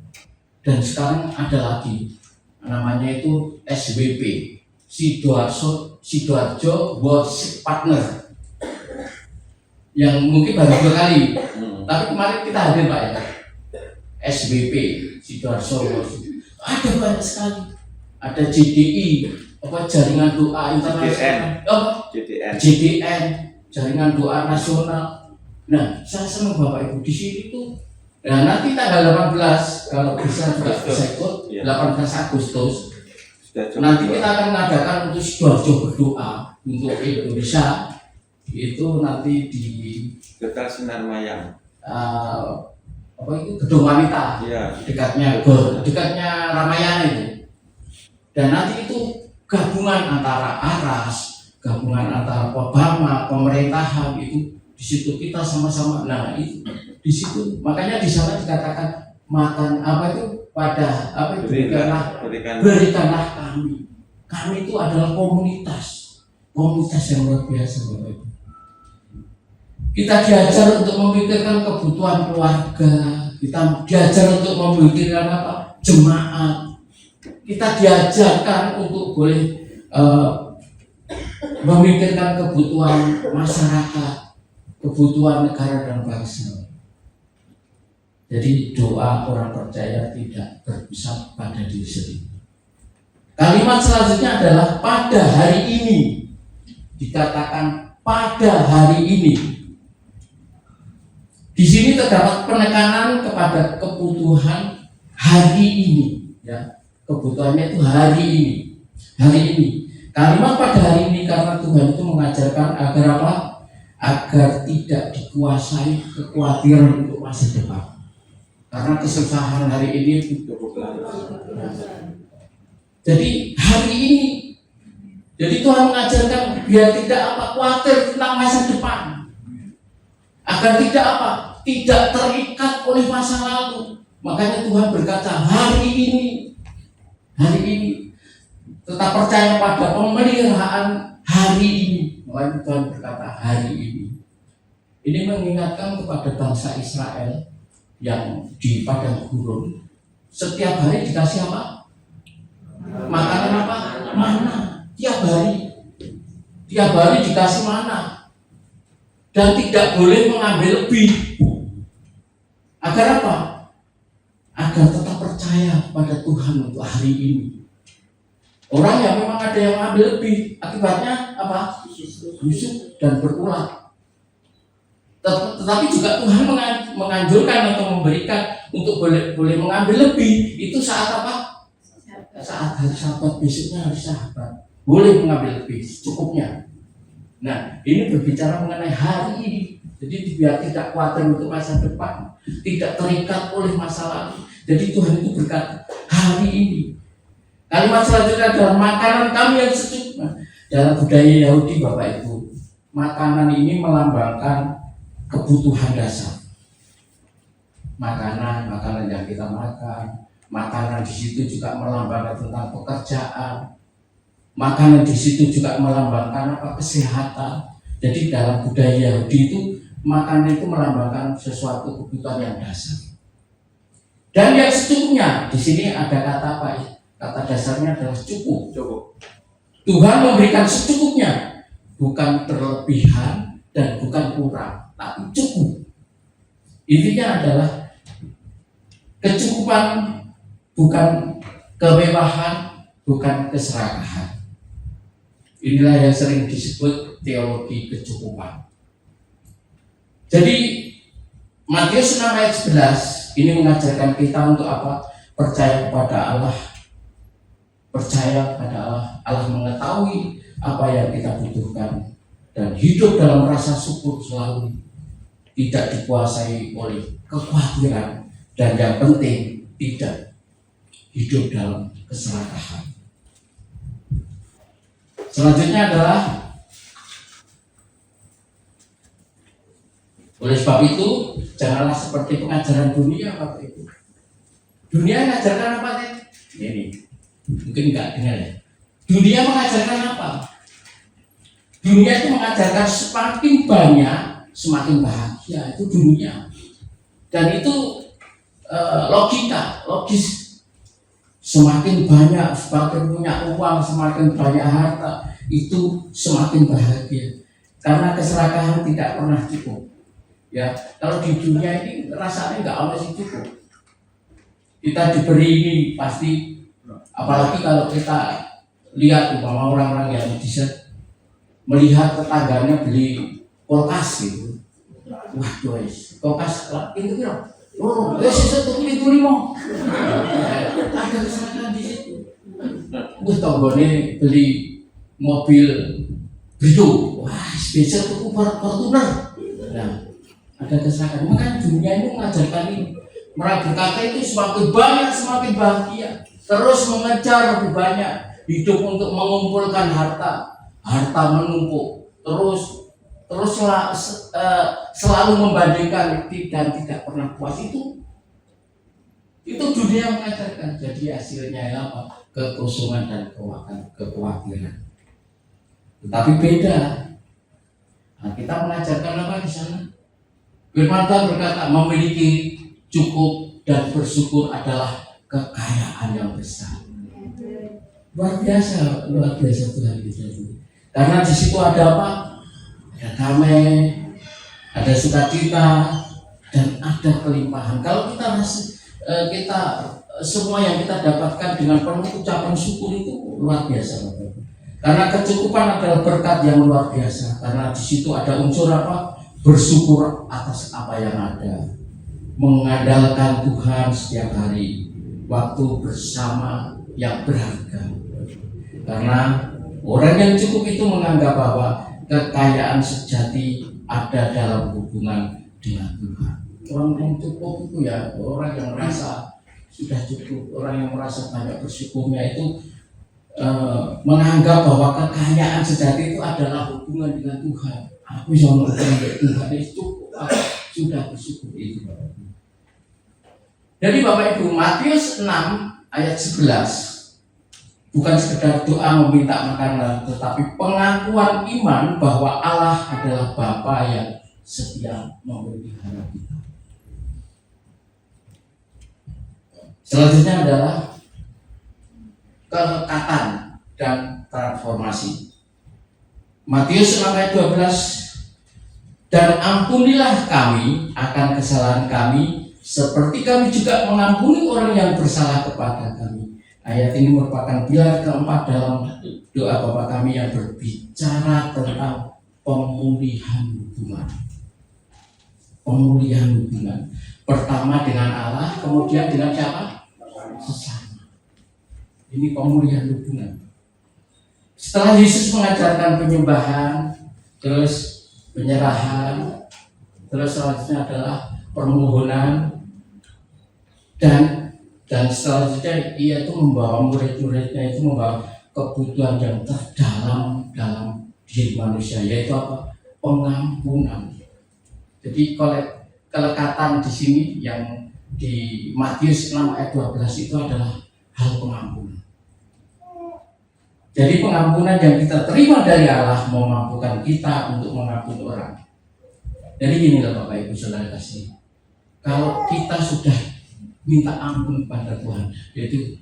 Dan sekarang ada lagi namanya itu SWP, Sidoarjo Worship Partner, yang mungkin baru 2 kali, tapi kemarin kita hadir Pak ya. SWP Sidoarjo Worship, ada banyak sekali, ada JDI, jaringan doa internasional, JDN, jaringan doa nasional. Nah, saya senang Bapak Ibu di sini tuh. Nah, nanti tanggal 18 kalau bisa juga bisa ikut, 18 Agustus. Nanti kita akan mengadakan untuk Sidoarjo berdoa untuk Indonesia. Itu nanti di Getar Sinar Mayang. Gedung Wanita, Ya. dekatnya Ramayana itu. Dan nanti itu gabungan antara ARAS, gabungan antara Obama, pemerintahan itu di situ kita sama-sama. Nah itu di situ, makanya di sana dikatakan makan berikanlah kami. Kami itu adalah komunitas yang luar biasa Bapak Ibu. Kita diajar untuk memikirkan kebutuhan keluarga, kita diajar untuk memikirkan jemaat. Kita diajarkan untuk boleh memikirkan kebutuhan masyarakat, kebutuhan negara dan bangsa. Jadi doa orang percaya tidak berpusat pada diri sendiri. Kalimat selanjutnya adalah pada hari ini. Dikatakan pada hari ini. Di sini terdapat penekanan kepada kebutuhan hari ini, ya. Kebutuhannya itu hari ini. Kalimat pada hari ini karena Tuhan itu mengajarkan agar apa? Agar tidak dikuasai kekhawatiran untuk masa depan. Karena kesusahan hari ini cukup lama. Jadi hari ini, jadi Tuhan mengajarkan biar tidak khawatir tentang masa depan. Agar tidak terikat oleh masa lalu. Makanya Tuhan berkata hari ini tetap percaya pada pemeliharaan hari ini. Makanya Tuhan berkata hari ini. Ini mengingatkan kepada bangsa Israel yang di padang gurun setiap hari dikasih apa? Makanan apa? Mana? Tiap hari dikasih mana? Dan tidak boleh mengambil lebih. Agar apa? Agar tetap percaya pada Tuhan untuk hari ini. Orang yang memang ada yang ambil lebih, akibatnya apa? Busuk dan berulang. Tetapi juga Tuhan menganjurkan atau memberikan untuk boleh mengambil lebih. Itu saat apa? Saat hari Sabat, besoknya hari Sabat. Boleh mengambil lebih, cukupnya. Nah, ini berbicara mengenai hari ini. Jadi biar tidak khawatir untuk masa depan, tidak terikat oleh masa lalu. Jadi Tuhan itu berkata, hari ini Kalimat selanjutnya adalah makanan kami yang secukupnya. Dalam budaya Yahudi, Bapak Ibu, makanan ini melambangkan kebutuhan dasar. Makanan yang kita makan, makanan di situ juga melambangkan tentang pekerjaan. Makanan di situ juga melambangkan kesehatan. Jadi dalam budaya Yahudi itu makanan itu melambangkan sesuatu kebutuhan yang dasar. Dan yang secukupnya, di sini ada kata apa ya? Kata dasarnya adalah cukup. Tuhan memberikan secukupnya, bukan berlebihan dan bukan kurang, tapi cukup. Intinya adalah kecukupan, bukan kemewahan, bukan keserakahan. Inilah yang sering disebut teologi kecukupan. Jadi Matius 6 ayat 11 ini mengajarkan kita untuk apa? Percaya kepada Allah. Percaya kepada Allah. Allah mengetahui apa yang kita butuhkan dan hidup dalam rasa syukur selalu, tidak dikuasai oleh kekhawatiran, dan yang penting tidak hidup dalam keserakahan. Selanjutnya adalah oleh sebab itu janganlah seperti pengajaran dunia, Bapak Ibu. Dunia mengajarkan apa nih? Ini mungkin enggak dengar ya. Dunia mengajarkan apa? Dunia itu mengajarkan semakin banyak semakin bahagia, itu dunia. Dan itu logis. Semakin banyak, semakin punya uang, semakin banyak harta, itu semakin bahagia. Karena keserakahan tidak pernah cukup. Ya, kalau di dunia ini rasanya nggak ada sih cukup. Kita diberi ini pasti, apalagi kalau kita lihat umpama orang-orang yang bisa melihat tetangganya beli kulkas gitu. Wah, guys, kulkas itu kira. Oh, satu itu lima. Ada kesalahan di situ. Wah, tanggane beli mobil Brito. Wah, spesial tuh Fortuner. Nah, ada kesalahan. Maka dunia ini mengajarkan ini. Mereka berkata itu semakin banyak semakin bahagia. Terus mengejar lebih banyak. Hidup untuk mengumpulkan harta menumpuk. Terus selalu membandingkan dan tidak pernah puas. Itu dunia mengajarkan. Jadi hasilnya apa? Kekosongan dan kekhawatiran. Tetapi beda. Nah, kita mengajarkan apa di sana? Firman Tuhan berkata memiliki cukup dan bersyukur adalah kekayaan yang besar. Luar biasa Tuhan kita. Karena di situ ada apa? Ada damai, ada sukacita, dan ada kelimpahan. Kalau kita semua yang kita dapatkan dengan penuh ucapan syukur itu luar biasa, Bapak. Karena kecukupan adalah berkat yang luar biasa. Karena di situ ada unsur apa? Bersyukur atas apa yang ada, mengandalkan Tuhan setiap hari, waktu bersama yang berharga. Karena orang yang cukup itu menganggap bahwa kekayaan sejati ada dalam hubungan dengan Tuhan. Orang yang cukup itu ya orang yang merasa sudah cukup, orang yang merasa banyak bersyukurnya itu menganggap bahwa kekayaan sejati itu adalah hubungan dengan Tuhan. Aku bisa mengerti Tuhan itu cukup, aku sudah bersyukur itu. Jadi Bapak Ibu, Matius 6 ayat 11 bukan sekedar doa meminta makanan, tetapi pengakuan iman bahwa Allah adalah Bapa yang setia memelihara kita. Selanjutnya adalah kelekatan dan transformasi. Matius 6 ayat 12, dan ampunilah kami akan kesalahan kami seperti kami juga mengampuni orang yang bersalah kepada kami. Ayat ini merupakan pilar keempat dalam doa Bapa kami yang berbicara tentang pemulihan hubungan. Pemulihan hubungan. Pertama dengan Allah, kemudian dengan siapa? Sesama. Ini pemulihan hubungan. Setelah Yesus mengajarkan penyembahan, terus penyerahan, terus selanjutnya adalah permohonan, dan Dan selanjutnya ia itu membawa murid-muridnya itu membawa kebutuhan yang terdalam dalam diri manusia, yaitu apa? Pengampunan. Jadi kelekatan di sini yang di Matius 6 ayat 12 itu adalah hal pengampunan. Jadi pengampunan yang kita terima dari Allah memampukan kita untuk mengampuni orang. Jadi gini loh Bapak Ibu Saudara kasih, kalau kita sudah minta ampun kepada Tuhan, yaitu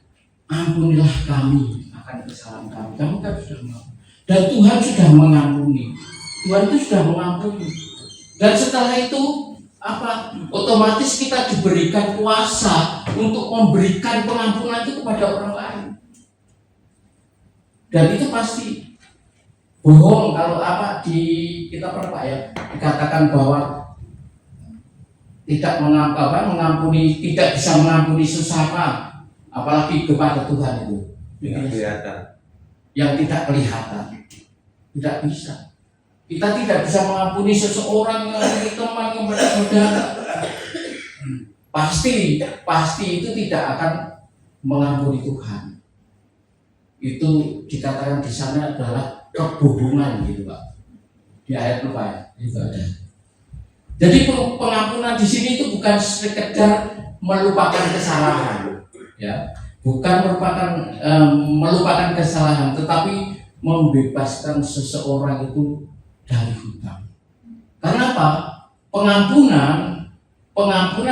ampunilah kami akan kesalahan kami. Kamu kan sudah mengampuni, dan Tuhan sudah mengampuni. Tuhan itu sudah mengampuni. Dan setelah itu apa? Otomatis kita diberikan kuasa untuk memberikan pengampunan itu kepada orang lain. Dan itu pasti bohong kalau apa kita pernah ya dikatakan bahwa tidak mengampuni, tidak bisa mengampuni sesama, apalagi kepada Tuhan itu Tidak kelihatan. yang tidak kelihatan, tidak bisa. Kita tidak bisa mengampuni seseorang yang teman, yang bersaudara. Pasti itu tidak akan mengampuni Tuhan. Itu dikatakan di sana adalah kebohongan gitu Pak. Di ayat lupa ya, itu ada. Jadi pengampunan di sini itu bukan sekedar melupakan kesalahan, ya, bukan melupakan kesalahan, tetapi membebaskan seseorang itu dari hutang. Karena apa? Pengampunan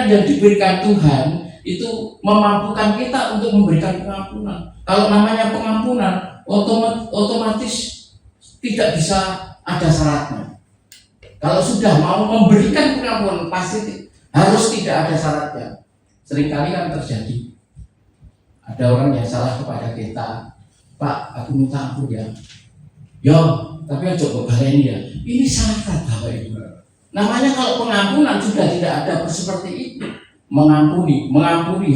yang diberikan Tuhan itu memampukan kita untuk memberikan pengampunan. Kalau namanya pengampunan, otomatis tidak bisa ada syaratnya. Kalau sudah mau memberikan pengampunan pasti harus tidak ada syaratnya. Seringkali kan terjadi ada orang yang salah kepada kita, Pak, aku minta ampun ya. Yo, tapi aja kok baleni ya. Ini syarat Bapak Ibu. Namanya kalau pengampunan sudah tidak ada seperti itu. Mengampuni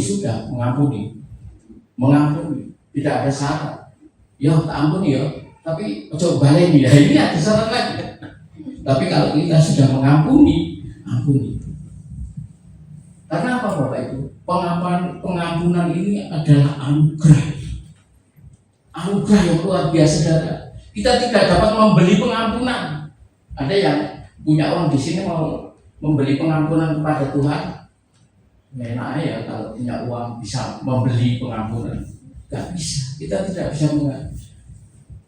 sudah mengampuni, tidak ada syarat. Yo, tak ampuni yo, tapi aja baleni ya. Ini ada syarat lagi. Tapi kalau kita sudah mengampuni, ampuni. Karena apa Bapak Ibu? Pengampunan ini adalah anugerah. Anugerah yang luar biasa saudara. Kita tidak dapat membeli pengampunan. Ada yang punya uang di sini mau membeli pengampunan kepada Tuhan. Enak ya kalau punya uang bisa membeli pengampunan. Gak bisa. Kita tidak bisa mengambil.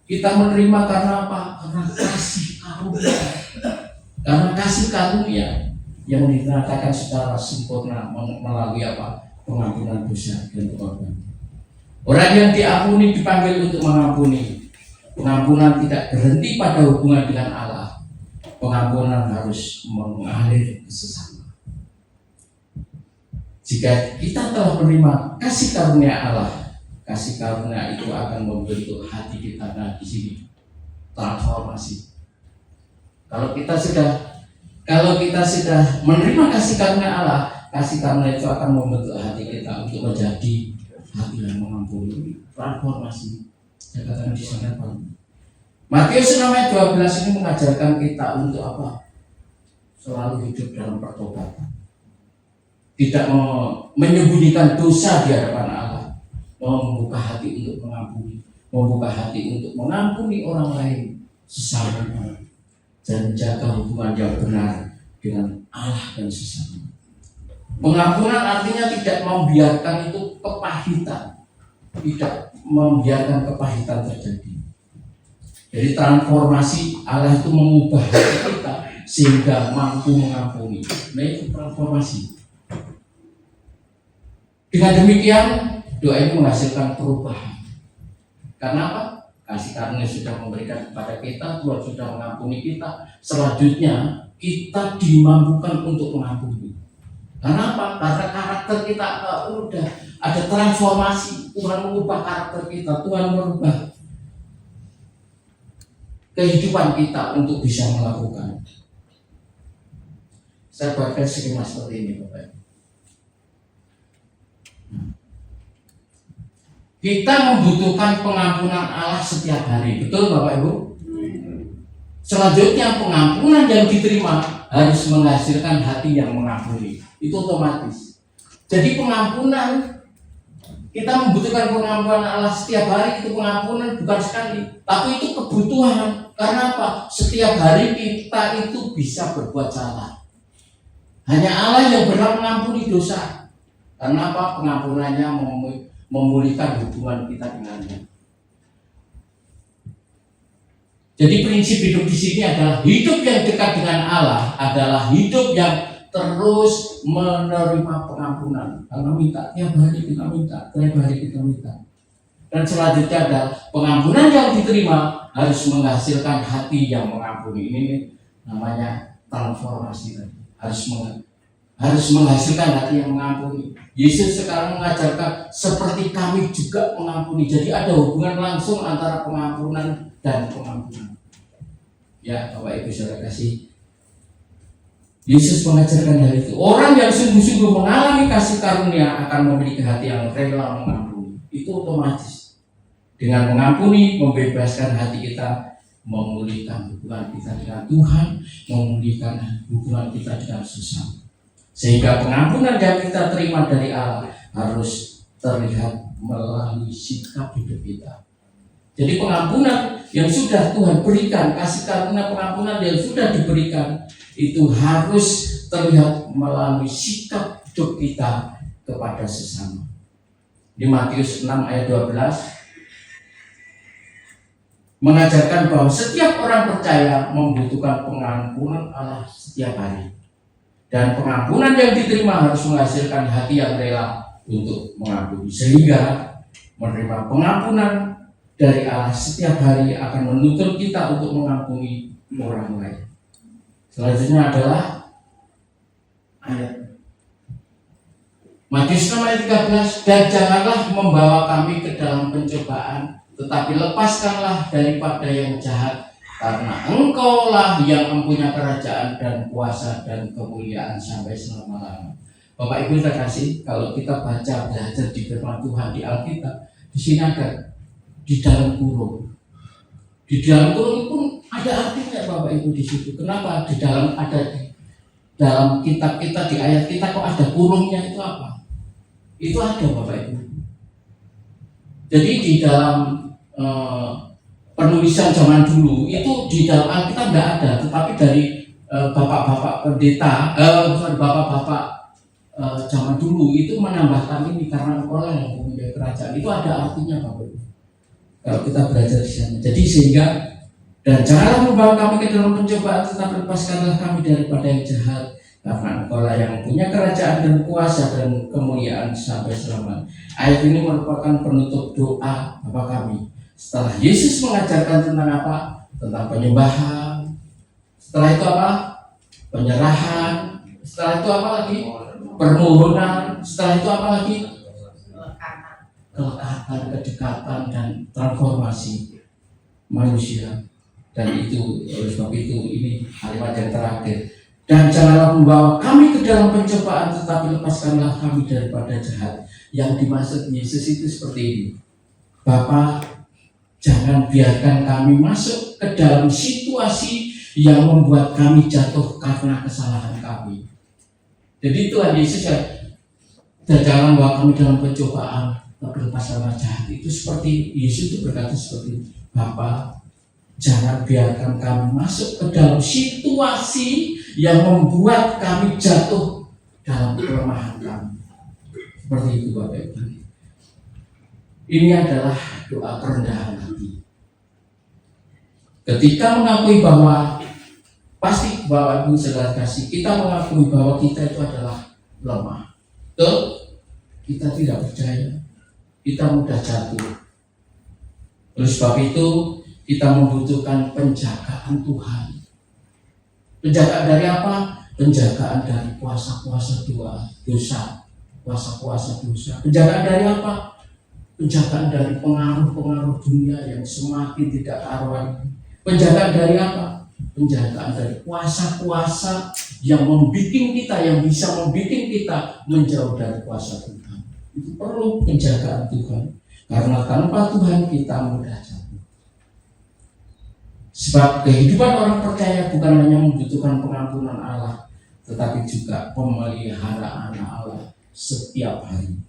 Kita menerima karena apa? Karena kasih karunia. Karena kasih karunia yang dinyatakan secara sempurna melalui apa? Pengampunan dosa dan pengorbanan. Orang yang diampuni dipanggil untuk mengampuni. Pengampunan tidak berhenti pada hubungan dengan Allah. Pengampunan harus mengalir ke sesama. Jika kita telah menerima kasih karunia Allah, kasih karunia itu akan membentuk hati kita. Nah, di sini transformasi. Kalau kita sudah menerima kasih karunia Allah, kasih karunia itu akan membentuk hati kita untuk menjadi hati yang mengampuni. Transformasi. Saya katakan di sana Pak. Matius 6 ayat 12 ini mengajarkan kita untuk apa? Selalu hidup dalam pertobatan. Tidak menyembunyikan dosa di hadapan Allah. Membuka hati untuk mengampuni, membuka hati untuk mengampuni orang lain sesamanya, dan menjaga hubungan yang benar dengan Allah dan sesama. Pengampunan artinya tidak membiarkan itu kepahitan, tidak membiarkan kepahitan terjadi. Jadi transformasi Allah itu mengubah hati kita sehingga mampu mengampuni. Nah itu transformasi. Dengan demikian doa ini menghasilkan perubahan. Karena apa? Kasih karunia sudah memberikan kepada kita, Tuhan sudah mengampuni kita. Selanjutnya kita dimampukan untuk mengampuni. Karena apa? Karena karakter kita udah ada transformasi. Tuhan mengubah karakter kita, Tuhan merubah kehidupan kita untuk bisa melakukan. Saya baca skema seperti ini Bapak. Kita membutuhkan pengampunan Allah setiap hari, betul Bapak Ibu? Selanjutnya pengampunan yang diterima harus menghasilkan hati yang mengampuni. Itu otomatis. Jadi pengampunan Kita membutuhkan pengampunan Allah setiap hari. Itu pengampunan bukan sekali, tapi itu kebutuhan. Karena apa? Setiap hari kita itu bisa berbuat salah. Hanya Allah yang berhak mengampuni dosa. Karena apa? Pengampunannya memulihkan hubungan kita dengannya. Jadi prinsip hidup di sini adalah hidup yang dekat dengan Allah adalah hidup yang terus menerima pengampunan. Karena minta tiap hari kita minta, tiap hari kita minta. Dan selanjutnya adalah pengampunan yang diterima harus menghasilkan hati yang mengampuni. Ini namanya transformasi tadi. Harus menghasilkan hati yang mengampuni. Yesus sekarang mengajarkan seperti kami juga mengampuni. Jadi ada hubungan langsung antara pengampunan dan pengampunan. Ya, Bapak Ibu saudara kasih. Yesus mengajarkan hal itu. Orang yang sungguh-sungguh mengalami kasih karunia akan memiliki hati yang rela mengampuni. Itu otomatis. Dengan mengampuni, membebaskan hati kita, memulihkan hubungan kita dengan Tuhan, memulihkan hubungan kita dengan sesama. Sehingga pengampunan yang kita terima dari Allah harus terlihat melalui sikap hidup kita. Jadi pengampunan yang sudah Tuhan berikan, kasih karunia pengampunan yang sudah diberikan, itu harus terlihat melalui sikap hidup kita kepada sesama. Di Matius 6 ayat 12 mengajarkan bahwa setiap orang percaya membutuhkan pengampunan Allah setiap hari. Dan pengampunan yang diterima harus menghasilkan hati yang rela untuk mengampuni. Sehingga menerima pengampunan dari Allah setiap hari akan menuntun kita untuk mengampuni orang lain. Selanjutnya adalah ayat Matius 6 ayat 13, dan janganlah membawa kami ke dalam pencobaan, tetapi lepaskanlah daripada yang jahat, karena Engkaulah yang mempunyai kerajaan dan kuasa dan kemuliaan sampai selama-lamanya. Bapak Ibu terkasih, kalau kita baca belajar di firman Tuhan di Alkitab, di sini ada di dalam kurung. Di dalam kurung pun ada artinya Bapak Ibu di situ. Kenapa di dalam kitab kita, di ayat kita kok ada kurungnya, itu apa? Itu ada Bapak Ibu. Jadi di dalam penulisan zaman dulu itu di dalam Alkitab tidak ada, tetapi dari bapak-bapak pendeta, bapak-bapak zaman dulu itu menambahkan ini karena Engkaulah yang mempunyai kerajaan. Itu ada artinya Bapak Ibu. Kalau kita belajar di sana. Jadi sehingga dan janganlah membawa kami ke dalam pencobaan, tetapi lepaskanlah kami daripada yang jahat, karena Engkaulah yang mempunyai kerajaan dan kuasa dan kemuliaan sampai selamanya. Ayat ini merupakan penutup doa Bapa kami. Setelah Yesus mengajarkan tentang apa? Tentang penyembahan. Setelah itu apa? Penyerahan. Setelah itu apa lagi? Permohonan. Setelah itu apa lagi? Kelekatan, kedekatan, dan transformasi manusia. Dan itu, oleh sebab itu, ini kalimat yang terakhir. Dan janganlah membawa kami ke dalam pencobaan, tetapi lepaskanlah kami daripada jahat. Yang dimaksud Yesus itu seperti ini. Bapa, jangan biarkan kami masuk ke dalam situasi yang membuat kami jatuh karena kesalahan kami. Jadi Tuhan Yesus ya, jangan bawa kami dalam pencobaan, tapi lepaskanlah jahat. Itu seperti Yesus itu berkata seperti, Bapa, jangan biarkan kami masuk ke dalam situasi yang membuat kami jatuh dalam kelemahan kami. Seperti itu Bapak Ibu. Ini adalah doa kerendahan hati. Ketika mengakui bahwa pasti Bapak Ibu saudara kasih, kita mengakui bahwa kita itu adalah lemah. Betul? Kita tidak percaya. Kita mudah jatuh. Oleh sebab itu kita membutuhkan penjagaan Tuhan. Penjagaan dari apa? Penjagaan dari kuasa-kuasa dosa. Kuasa-kuasa dosa. Penjagaan dari apa? Penjagaan dari pengaruh-pengaruh dunia yang semakin tidak karuan. Penjagaan dari apa? Penjagaan dari kuasa-kuasa yang membuat kita, yang bisa membuat kita menjauh dari kuasa Tuhan. Itu perlu penjagaan Tuhan. Karena tanpa Tuhan kita mudah jatuh. Sebab kehidupan orang percaya bukan hanya membutuhkan pengampunan Allah, tetapi juga pemeliharaan Allah setiap hari.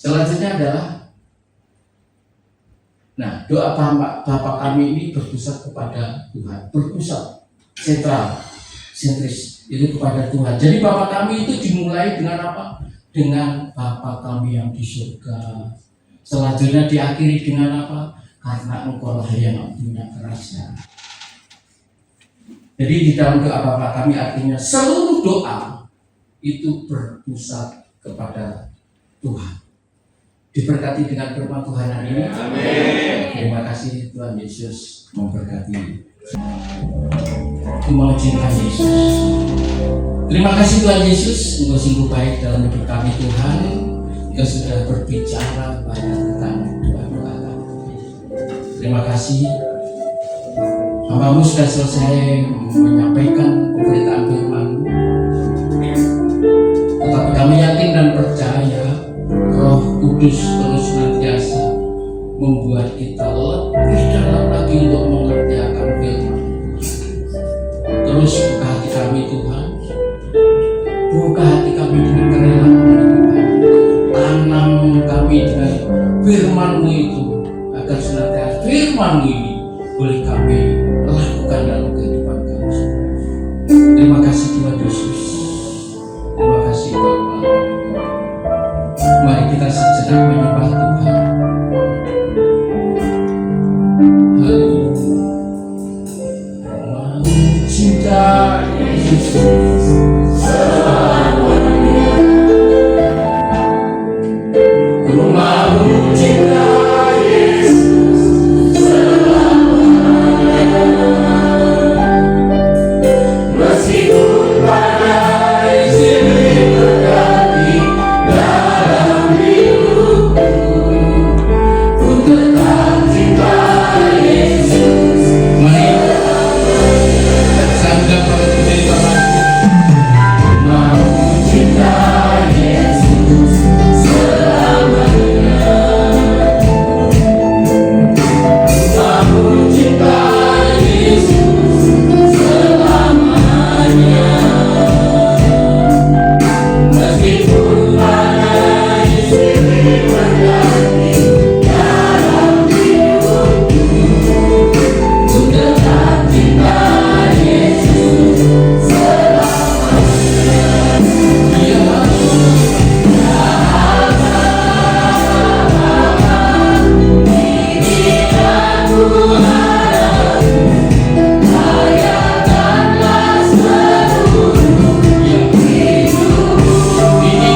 Selanjutnya adalah, nah, doa Bapa kami ini berpusat kepada Tuhan, berpusat sentris itu kepada Tuhan. Jadi Bapa kami itu dimulai dengan apa? Dengan Bapa kami yang di surga. Selanjutnya diakhiri dengan apa? Karena Engkau lah yang punya kerajaan. Jadi di dalam doa Bapa kami artinya seluruh doa itu berpusat kepada Tuhan. Diberkati dengan firman Tuhan hari ini. Amin. Terima kasih Tuhan Yesus memberkati. Memujikan Yesus. Terima kasih Tuhan Yesus, Engkau sungguh baik dalam hidup kami Tuhan. Engkau sudah berbicara banyak tentang doa-doa kami. Terima kasih. Hamba-Mu sudah selesai menyampaikan pemberitaan firman-Mu. Tetapi kami yakin dan percaya Roh Kudus terus senantiasa membuat kita lebih dalam lagi untuk mengerti akan firman. Terus buka hati kami Tuhan, buka hati kami dengan kerelaan Tuhan, tanam kami dengan firman-Mu itu, agar senantiasa firman-Mu ini boleh kami lakukan dalam kehidupan kami. Terima kasih Tuhan Yesus, terima kasih Bapa. Mari kita sejenak menyembah Tuhan. Cinta Yesus selamanya. Ku mau cinta Yesus selamanya. Meskipun badai silih berganti dalam hidupku, ku tetap cinta Yesus. Mari sambil berdiri Bapak. Mau cinta Yesus selamanya. Mau cinta Yesus selamanya. Meskipun badai silih berganti dalam hidupku, ku tetap cinta Yesus selamanya. Dia ini aku harap, layakanlah seluruh hidupku. Ini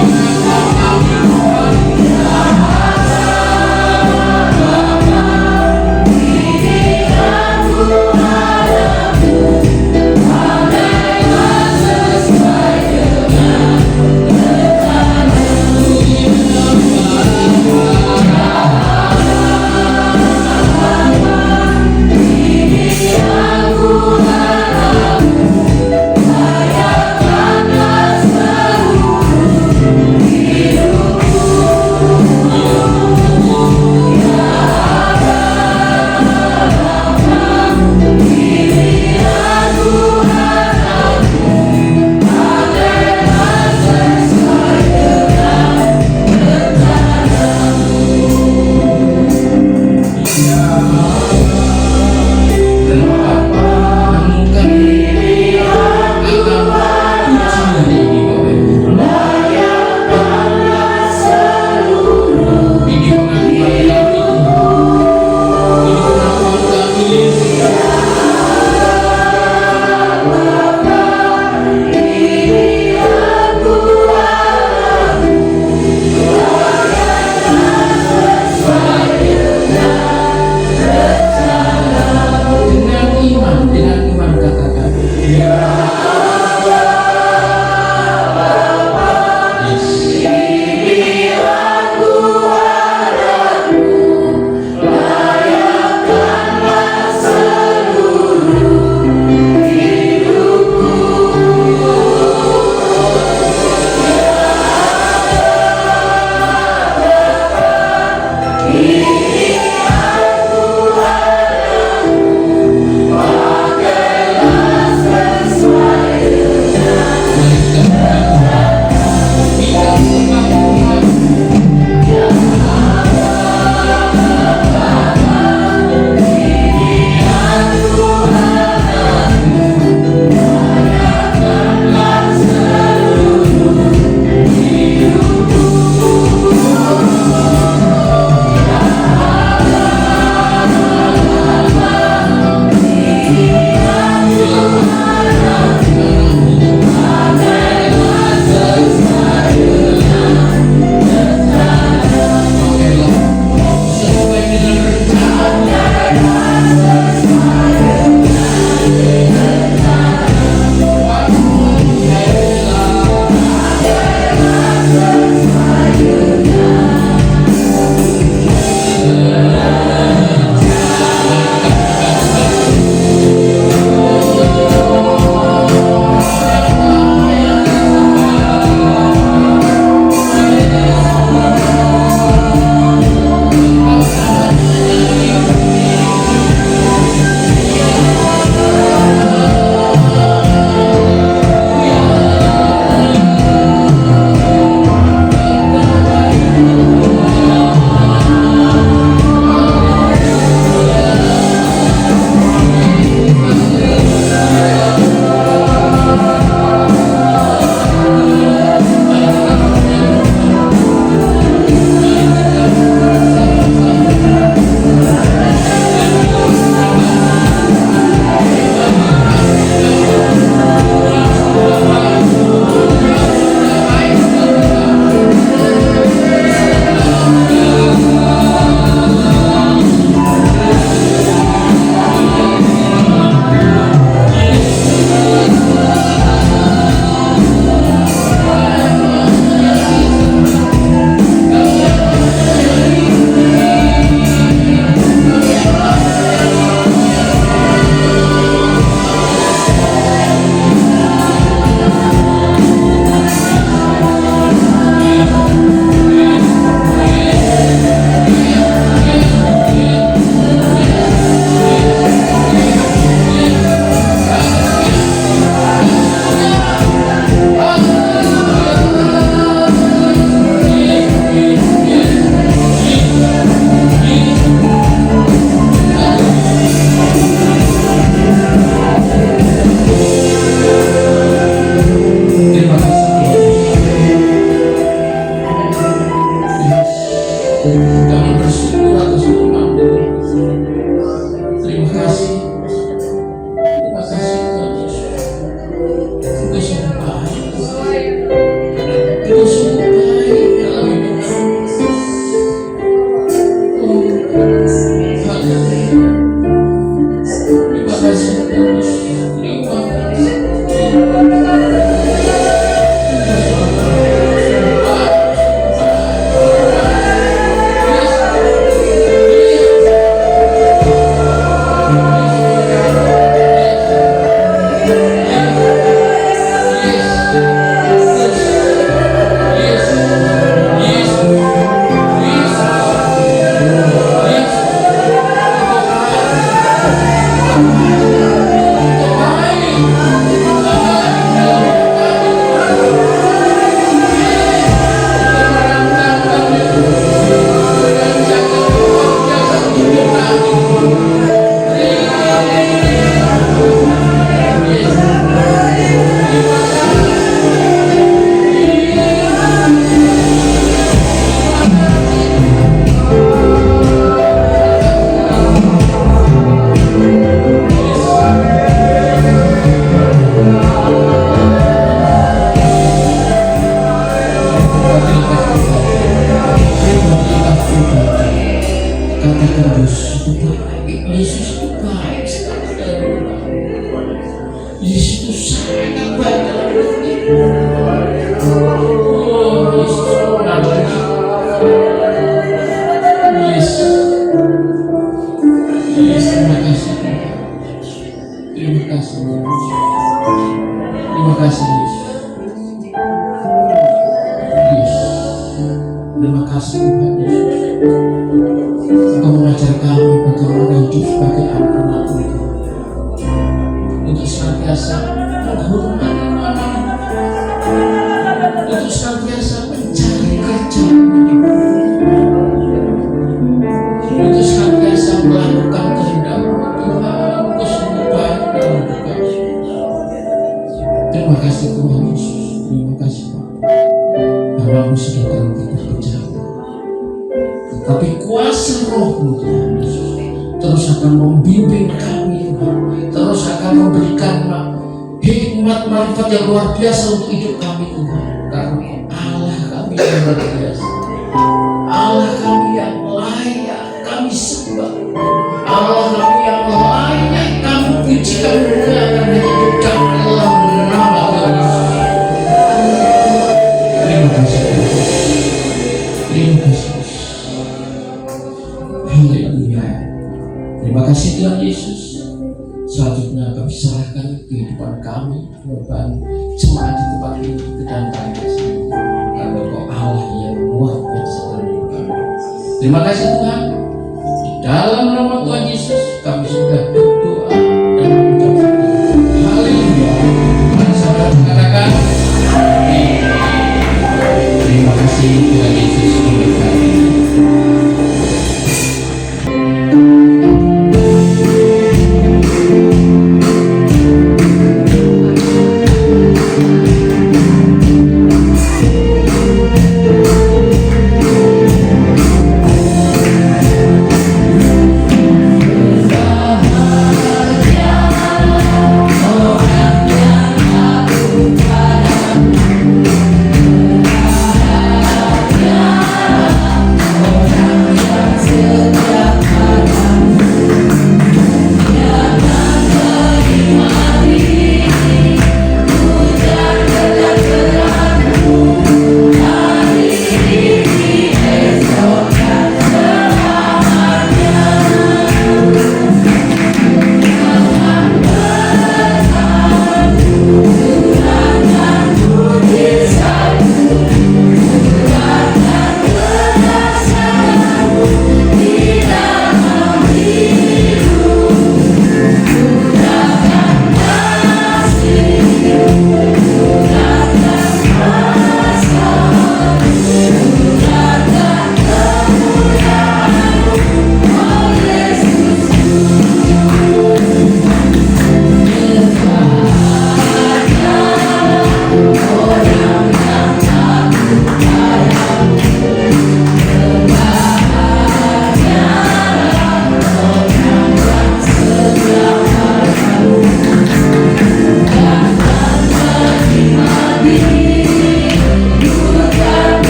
aku harap, andailah sesuai dengan ini aku harap, layakanlah seluruh hidupku. Ini aku harap, andailah sesuai dengan rencanamu. Dan Bapa menemukan diri akan ujian ini Bapak. Layakanlah seluruh ini pengakuan kami, ini pengakuan kami. Ini aku harap, layakanlah sesuai dengan rencanamu. Dengan iman katakan itu baik sekali dalam hidup kami. Yesus itu sangat baik dalam hidup kita. Oh, Yesus mengampuni. Yesus, terima kasih. Terima kasih. Terima kasih, Yesus. Terima kasih Tuhan Yesus. Engkau mengajar kami bagaimana hidup sebagai anak-anak Tuhan, untuk senantiasa menghormati nama-Mu, untuk senantiasa mencari kerja-Mu, untuk senantiasa melakukan kehendak-Mu. Tuhan, Engkau sungguh baik dalam hidup kami. Terima kasih Tuhan Yesus. Terima kasih Pak. Hamba-Mu sudah berhenti berbicara, tapi kuasa Roh-Mu Tuhan Yesus terus akan membimbing kami Tuhan, terus akan memberikan hikmat marifat yang luar biasa untuk hidup kami Tuhan, karena Allah kami yang luar biasa, Allah kami yang layak kami sembah, Allah kami yang layak kami puji, kami muliakan hidup dalam nama Yesus. Terima kasih. Terima kasih. Haleluya. Terima kasih Tuhan Yesus. Selanjutnya kami serahkan kehidupan kami, korban jemaat di tempat ini ke dalam Kami kasih. Karena Engkau Allah yang luar biasa dalam hidup kami. Terima kasih Tuhan. Di dalam nama Tuhan Yesus kami sudah berdoa dan mengucap syukur. Haleluya. Mari saudara katakan amin. Terima kasih Tuhan Yesus memberkati.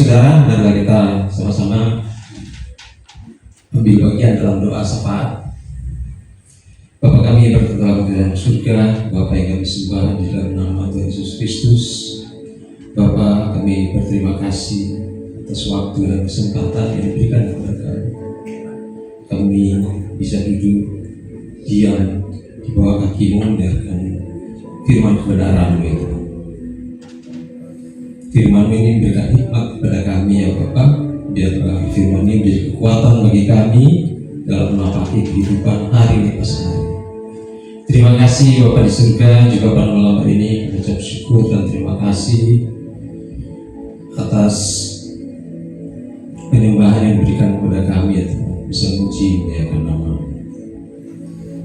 saudara, marilah kita sama-sama ambil bagian dalam doa syafaat. Bapa kami yang berterima di dalam surga, Bapa yang kami sembah di dalam nama Tuhan Yesus Kristus. Bapa, kami berterima kasih atas waktu dan kesempatan yang diberikan kepada kami. Kami bisa duduk diam di bawah kaki-Mu, mendengarkan firman kebenaran-Mu ya Tuhan. Firman-Mu ini memberikan hikmat kepada kami ya Bapa. Biarlah firman ini menjadi kekuatan bagi kami dalam menapaki kehidupan hari lepas hari. Terima kasih Bapa di surga, juga pada malam hari ini mengucap syukur dan terima kasih atas penyembahan yang diberikan kepada kami ya Tuhan, bisa memuji memuliakan nama.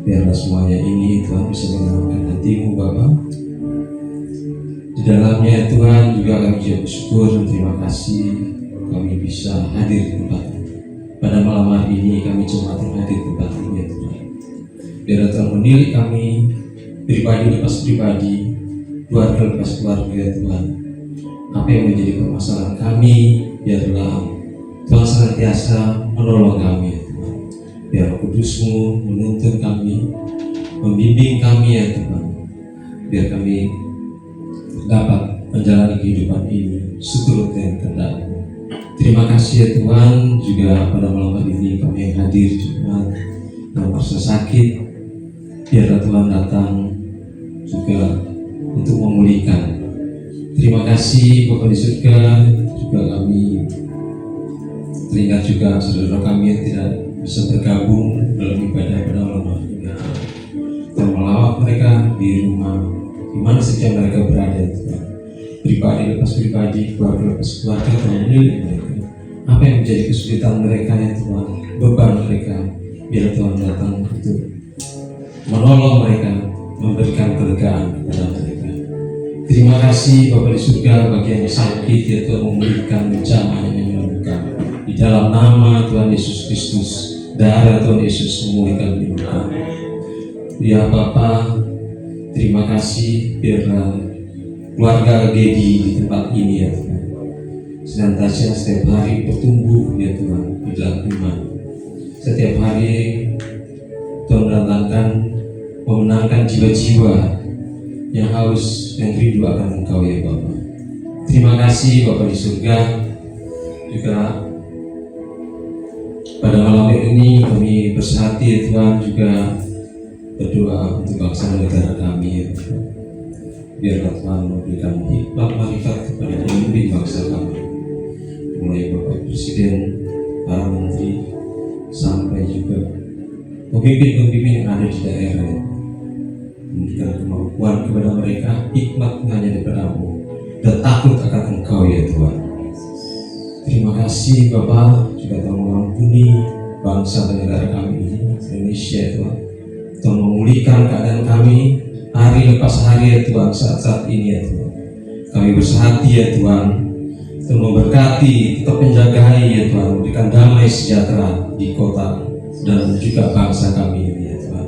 Biarlah semuanya ini Tuhan bisa menyenangkan hati-Mu Bapa. Di dalamnya ya Tuhan juga kami bersyukur dan terima kasih kami bisa hadir di tempat pada malam hari ini. Kami cuma hadir di tempat ini ya Tuhan. Biarlah Tuhan menilai kami pribadi lepas pribadi, keluarga lepas keluarga ya Tuhan. Apa yang menjadi permasalahan kami, biarlah Tuhan senantiasa menolong kami ya Tuhan. Biar Roh Kudus-Mu menuntun kami, membimbing kami ya Tuhan. Biar kami dapat menjalani kehidupan ini seturut dengan kehendak-Mu. Terima kasih ya Tuhan, juga pada malam hari ini kami yang hadir Tuhan yang merasa sakit, biarlah Tuhan datang juga untuk memulihkan. Terima kasih Bapa di surga, juga kami teringat juga saudara kami yang tidak bisa bergabung dalam ibadah pada malam hari ini. Tuhan melawat mereka di rumah, di mana saja mereka berada Tuhan. Pribadi lepas pribadi, keluarga lepas keluarga, Tuhan menilai mereka. Apa yang menjadi kesulitan mereka ya Tuhan, beban mereka, biar Tuhan datang untuk menolong mereka, memberikan kelegaan kepada mereka. Terima kasih Bapa di surga, bagi yang sakit ya Tuhan, memberikan bencana yang menyembuhkan. Di dalam nama Tuhan Yesus Kristus, darah Tuhan Yesus memulihkan hidup. Ya Bapa, terima kasih, biarlah keluarga Gedi di tempat ini ya Tuhan senantiasa setiap hari bertumbuh ya Tuhan di dalam iman. Setiap hari Tuhan memenangkan jiwa-jiwa yang haus, yang rindu akan Engkau ya Bapa. Terima kasih Bapa di surga. Juga pada malam ini kami bersehati ya Tuhan, juga berdoa untuk bangsa dan negara kami ya Tuhan. Biarlah Tuhan memberikan hikmat marifat kepada pemimpin bangsa kami, mulai Bapak Presiden, para menteri, sampai juga pemimpin-pemimpin yang ada di daerah. Memberikan kemampuan kepada mereka, hikmat hanya daripada-Mu, dan takut akan Engkau ya Tuhan. Terima kasih Bapak, juga telah mengampuni bangsa dan negara kami ini, Indonesia ya Tuhan. Tuhan memulihkan keadaan kami hari lepas hari ya Tuhan, saat-saat ini ya Tuhan. Kami bersehati ya Tuhan, Tuhan memberkati, tetap menjagai ya Tuhan, memberikan damai sejahtera di kota dan juga bangsa kami ini ya Tuhan.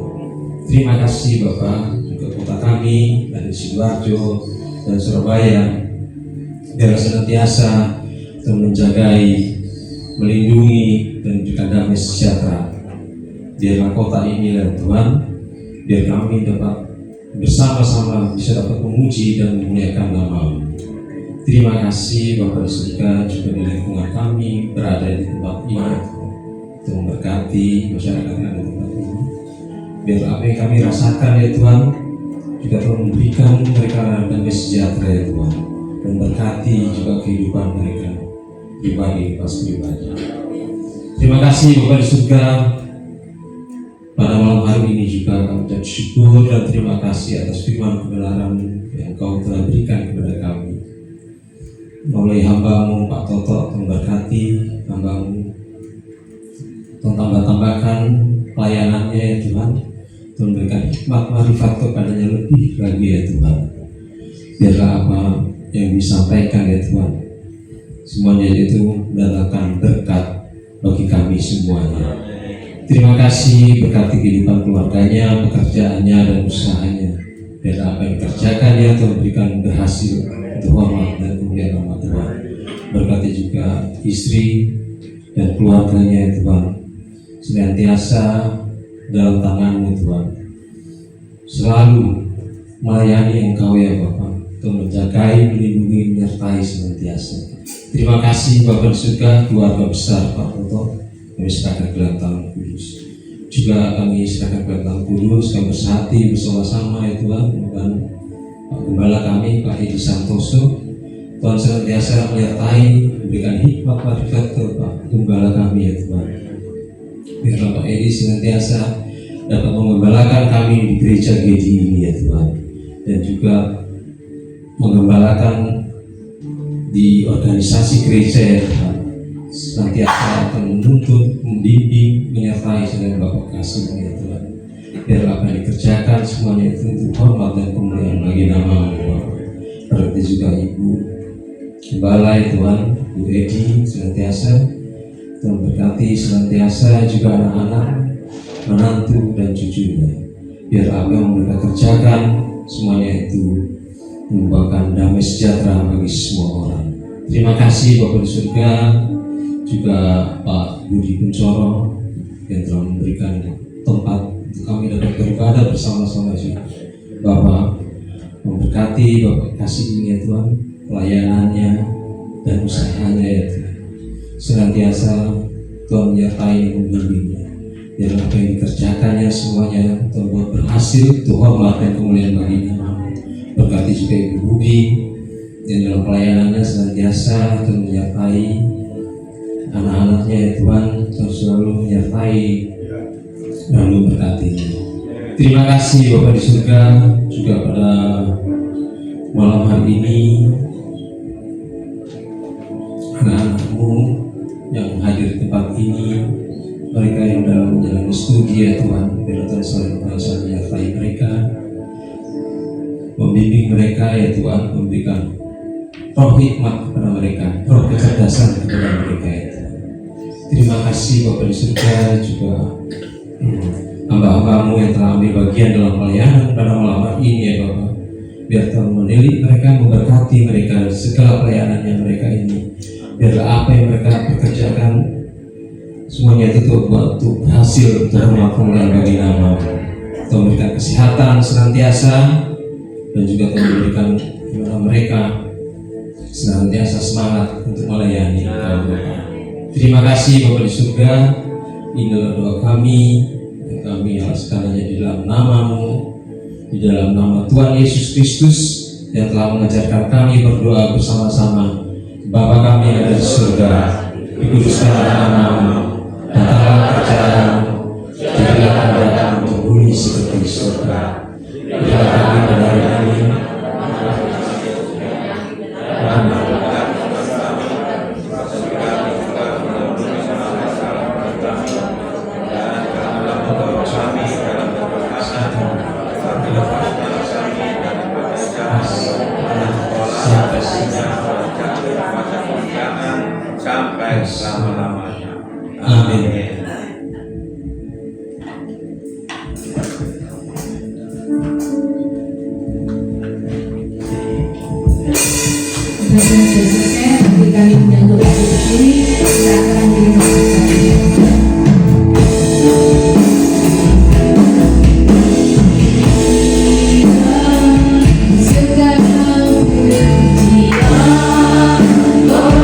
Terima kasih Bapak, juga kota kami dari Sidoarjo dan Surabaya, biar senantiasa Tuhan menjagai, melindungi dan memberikan damai sejahtera. Biarlah kota ini ya Tuhan, biar kami dapat bersama-sama bisa dapat memuji dan memuliakan nama-Mu. Terima kasih Bapa di surga, juga di lingkungan kami berada di tempat ini untuk memberkati masyarakat yang ada di tempat ini. Biar apa yang kami rasakan ya Tuhan, juga Tuhan memberikan mereka damai sejahtera ya Tuhan, dan berkati juga kehidupan mereka pribadi pas pribadi. Terima kasih Bapa di surga. Pada malam hari ini juga kami ucap syukur dan terima kasih atas firman kebenaran yang Kau telah berikan kepada kami. Melalui hamba-Mu Pak Toto, memberkati hamba-Mu, tambah-tambahkan pelayanannya ya Tuhan. Tuhan berikan hikmat marifat kepadanya lebih lagi ya Tuhan. Biarlah apa yang disampaikan ya Tuhan, semuanya itu mendatangkan berkat bagi kami semuanya. Terima kasih, berkati kehidupan keluarganya, pekerjaannya dan usahanya. Dan apa yang dikerjakan ya Tuhan berikan berhasil untuk hormat dan kemuliaan nama Tuhan. Berkati juga istri dan keluarganya ya Tuhan, senantiasa dalam tangan-Mu Tuhan. Selalu melayani Engkau ya Bapa, untuk menjagai, melindungi, menyertai senantiasa. Terima kasih Bapa di surga, keluarga besar Pak Toto, kami serahkan ke dalam tangan Kudus. juga kami serahkan kepada Tuhan Kudus, kami bersati bersama-sama ya Tuhan, dan Pak Gembala kami, Pak Edi Santoso, Tuhan senantiasa menyertai, memberikan hikmat marifat ke Pak Gembala kami ya Tuhan. Biarlah Pak Edi senantiasa dapat menggembalakan kami di gereja GDI ini ya Tuhan, dan juga menggembalakan di organisasi gereja ya Tuhan, senantiasa akan menuntut, membimbing, menyertai saudara Bapak kasih ya Tuhan. Biar apa yang dikerjakan semuanya itu untuk hormat dan kemuliaan bagi nama-Mu Bapak. Berarti juga Ibu Gembala ya Tuhan, Bu Edi senantiasa Tuhan berkati, senantiasa juga anak-anak, menantu dan cucunya. Biar apa yang mereka kerjakan semuanya itu membawakan damai sejahtera bagi semua orang. Terima kasih Bapak di surga, juga Pak Budi Kuncoro yang telah memberikan tempat untuk kami dapat beribadah bersama-sama juga. Bapak memberkati, Bapak kasih ini ya Tuhan, pelayanannya dan usahanya ya Tuhan. Senantiasa Tuhan menyertai dan membimbingnya. Biar apa yang dikerjakannya semuanya Tuhan buat berhasil untuk hormat dan kemuliaan bagi nama. Berkati juga Ibu Budi yang dalam pelayanannya senantiasa Tuhan menyertai anak-anaknya ya Tuhan, Tuhan selalu menyertai dan memberkati. Terima kasih Bapak di surga, juga pada malam hari ini anak-anakmu yang hadir di tempat ini, mereka yang dalam menjalani studi ya Tuhan, biar Tuhan selalu menyertai mereka, membimbing mereka ya Tuhan, memberikan roh hikmat kepada mereka, roh kecerdasan kepada mereka ya Tuhan. Terima kasih Bapak di surga, juga hamba-hambamu yang telah ambil bagian dalam pelayanan pada malam hari ini ya Bapak. Biar Tuhan menilik mereka, memberkati mereka segala pelayanan yang mereka ini. Biarlah apa yang mereka pekerjakan semuanya itu buat untuk hasil terhormat kemuliaan bagi nama. Tuhan memberikan kesehatan senantiasa, dan juga Tuhan memberikan kepada mereka senantiasa semangat untuk melayani Engkau Bapa. Terima kasih Bapak di surga. Inilah doa kami alas segalanya di dalam nama-Mu, di dalam nama Tuhan Yesus Kristus yang telah mengajarkan kami berdoa bersama-sama. Bapa kami yang ada di surga, dikuduskanlah nama-Mu, datanglah kerajaan-Mu, jadilah kehendak-Mu di bumi seperti di surga. Berilah kami pada hari ini sampai selama-lamanya. Amin. Sudah selesai, bagi kami menyambut hari ini, silakan dimasukkan. Oh,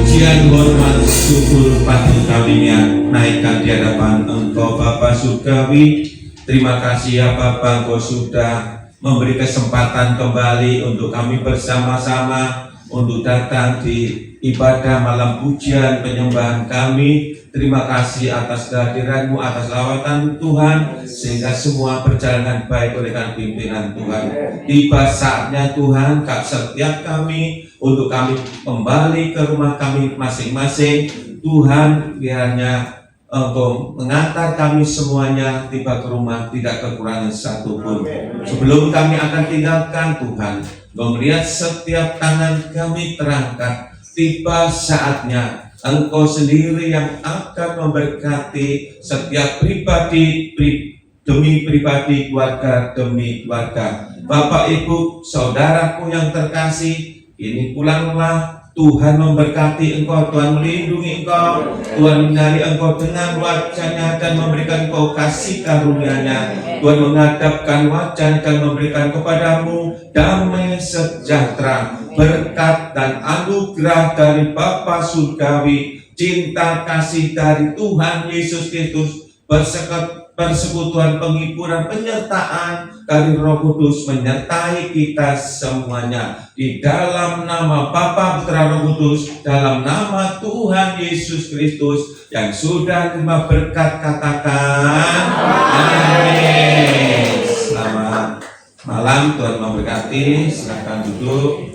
pujian, hormat, syukur patut kami naikkan di hadapan Engkau Bapa Surgawi. Terima kasih ya Bapa, Engkau sudah memberi kesempatan kembali untuk kami bersama-sama untuk datang di ibadah malam pujian penyembahan kami. Terima kasih atas kehadiran-Mu, atas lawatan Tuhan, sehingga semua berjalan dengan baik oleh karena pimpinan Tuhan. Tiba saatnya Tuhan, setiap kami, untuk kami kembali ke rumah kami masing-masing. Tuhan, biarnya Engkau mengantar kami semuanya tiba ke rumah, tidak kekurangan satupun. Sebelum kami akan tinggalkan Tuhan, Engkau melihat setiap tangan kami terangkat. Tiba saatnya Engkau sendiri yang akan memberkati setiap pribadi demi pribadi, keluarga demi keluarga. Bapak, Ibu, saudaraku yang terkasih, ini pulanglah. Tuhan memberkati engkau, Tuhan melindungi engkau, Tuhan menyari engkau dengan wajah-Nya dan memberikan engkau kasih karunia-Nya. Tuhan menghadapkan wajah dan memberikan kepadamu damai sejahtera, berkat dan anugerah dari Bapa Surgawi, cinta kasih dari Tuhan Yesus Kristus, persekutuan, penghiburan, penyertaan dari Roh Kudus menyertai kita semuanya. Di dalam nama Bapa, Putra, Roh Kudus, dalam nama Tuhan Yesus Kristus yang sudah terima berkat, katakan amin. Selamat malam, Tuhan memberkati. Silakan duduk.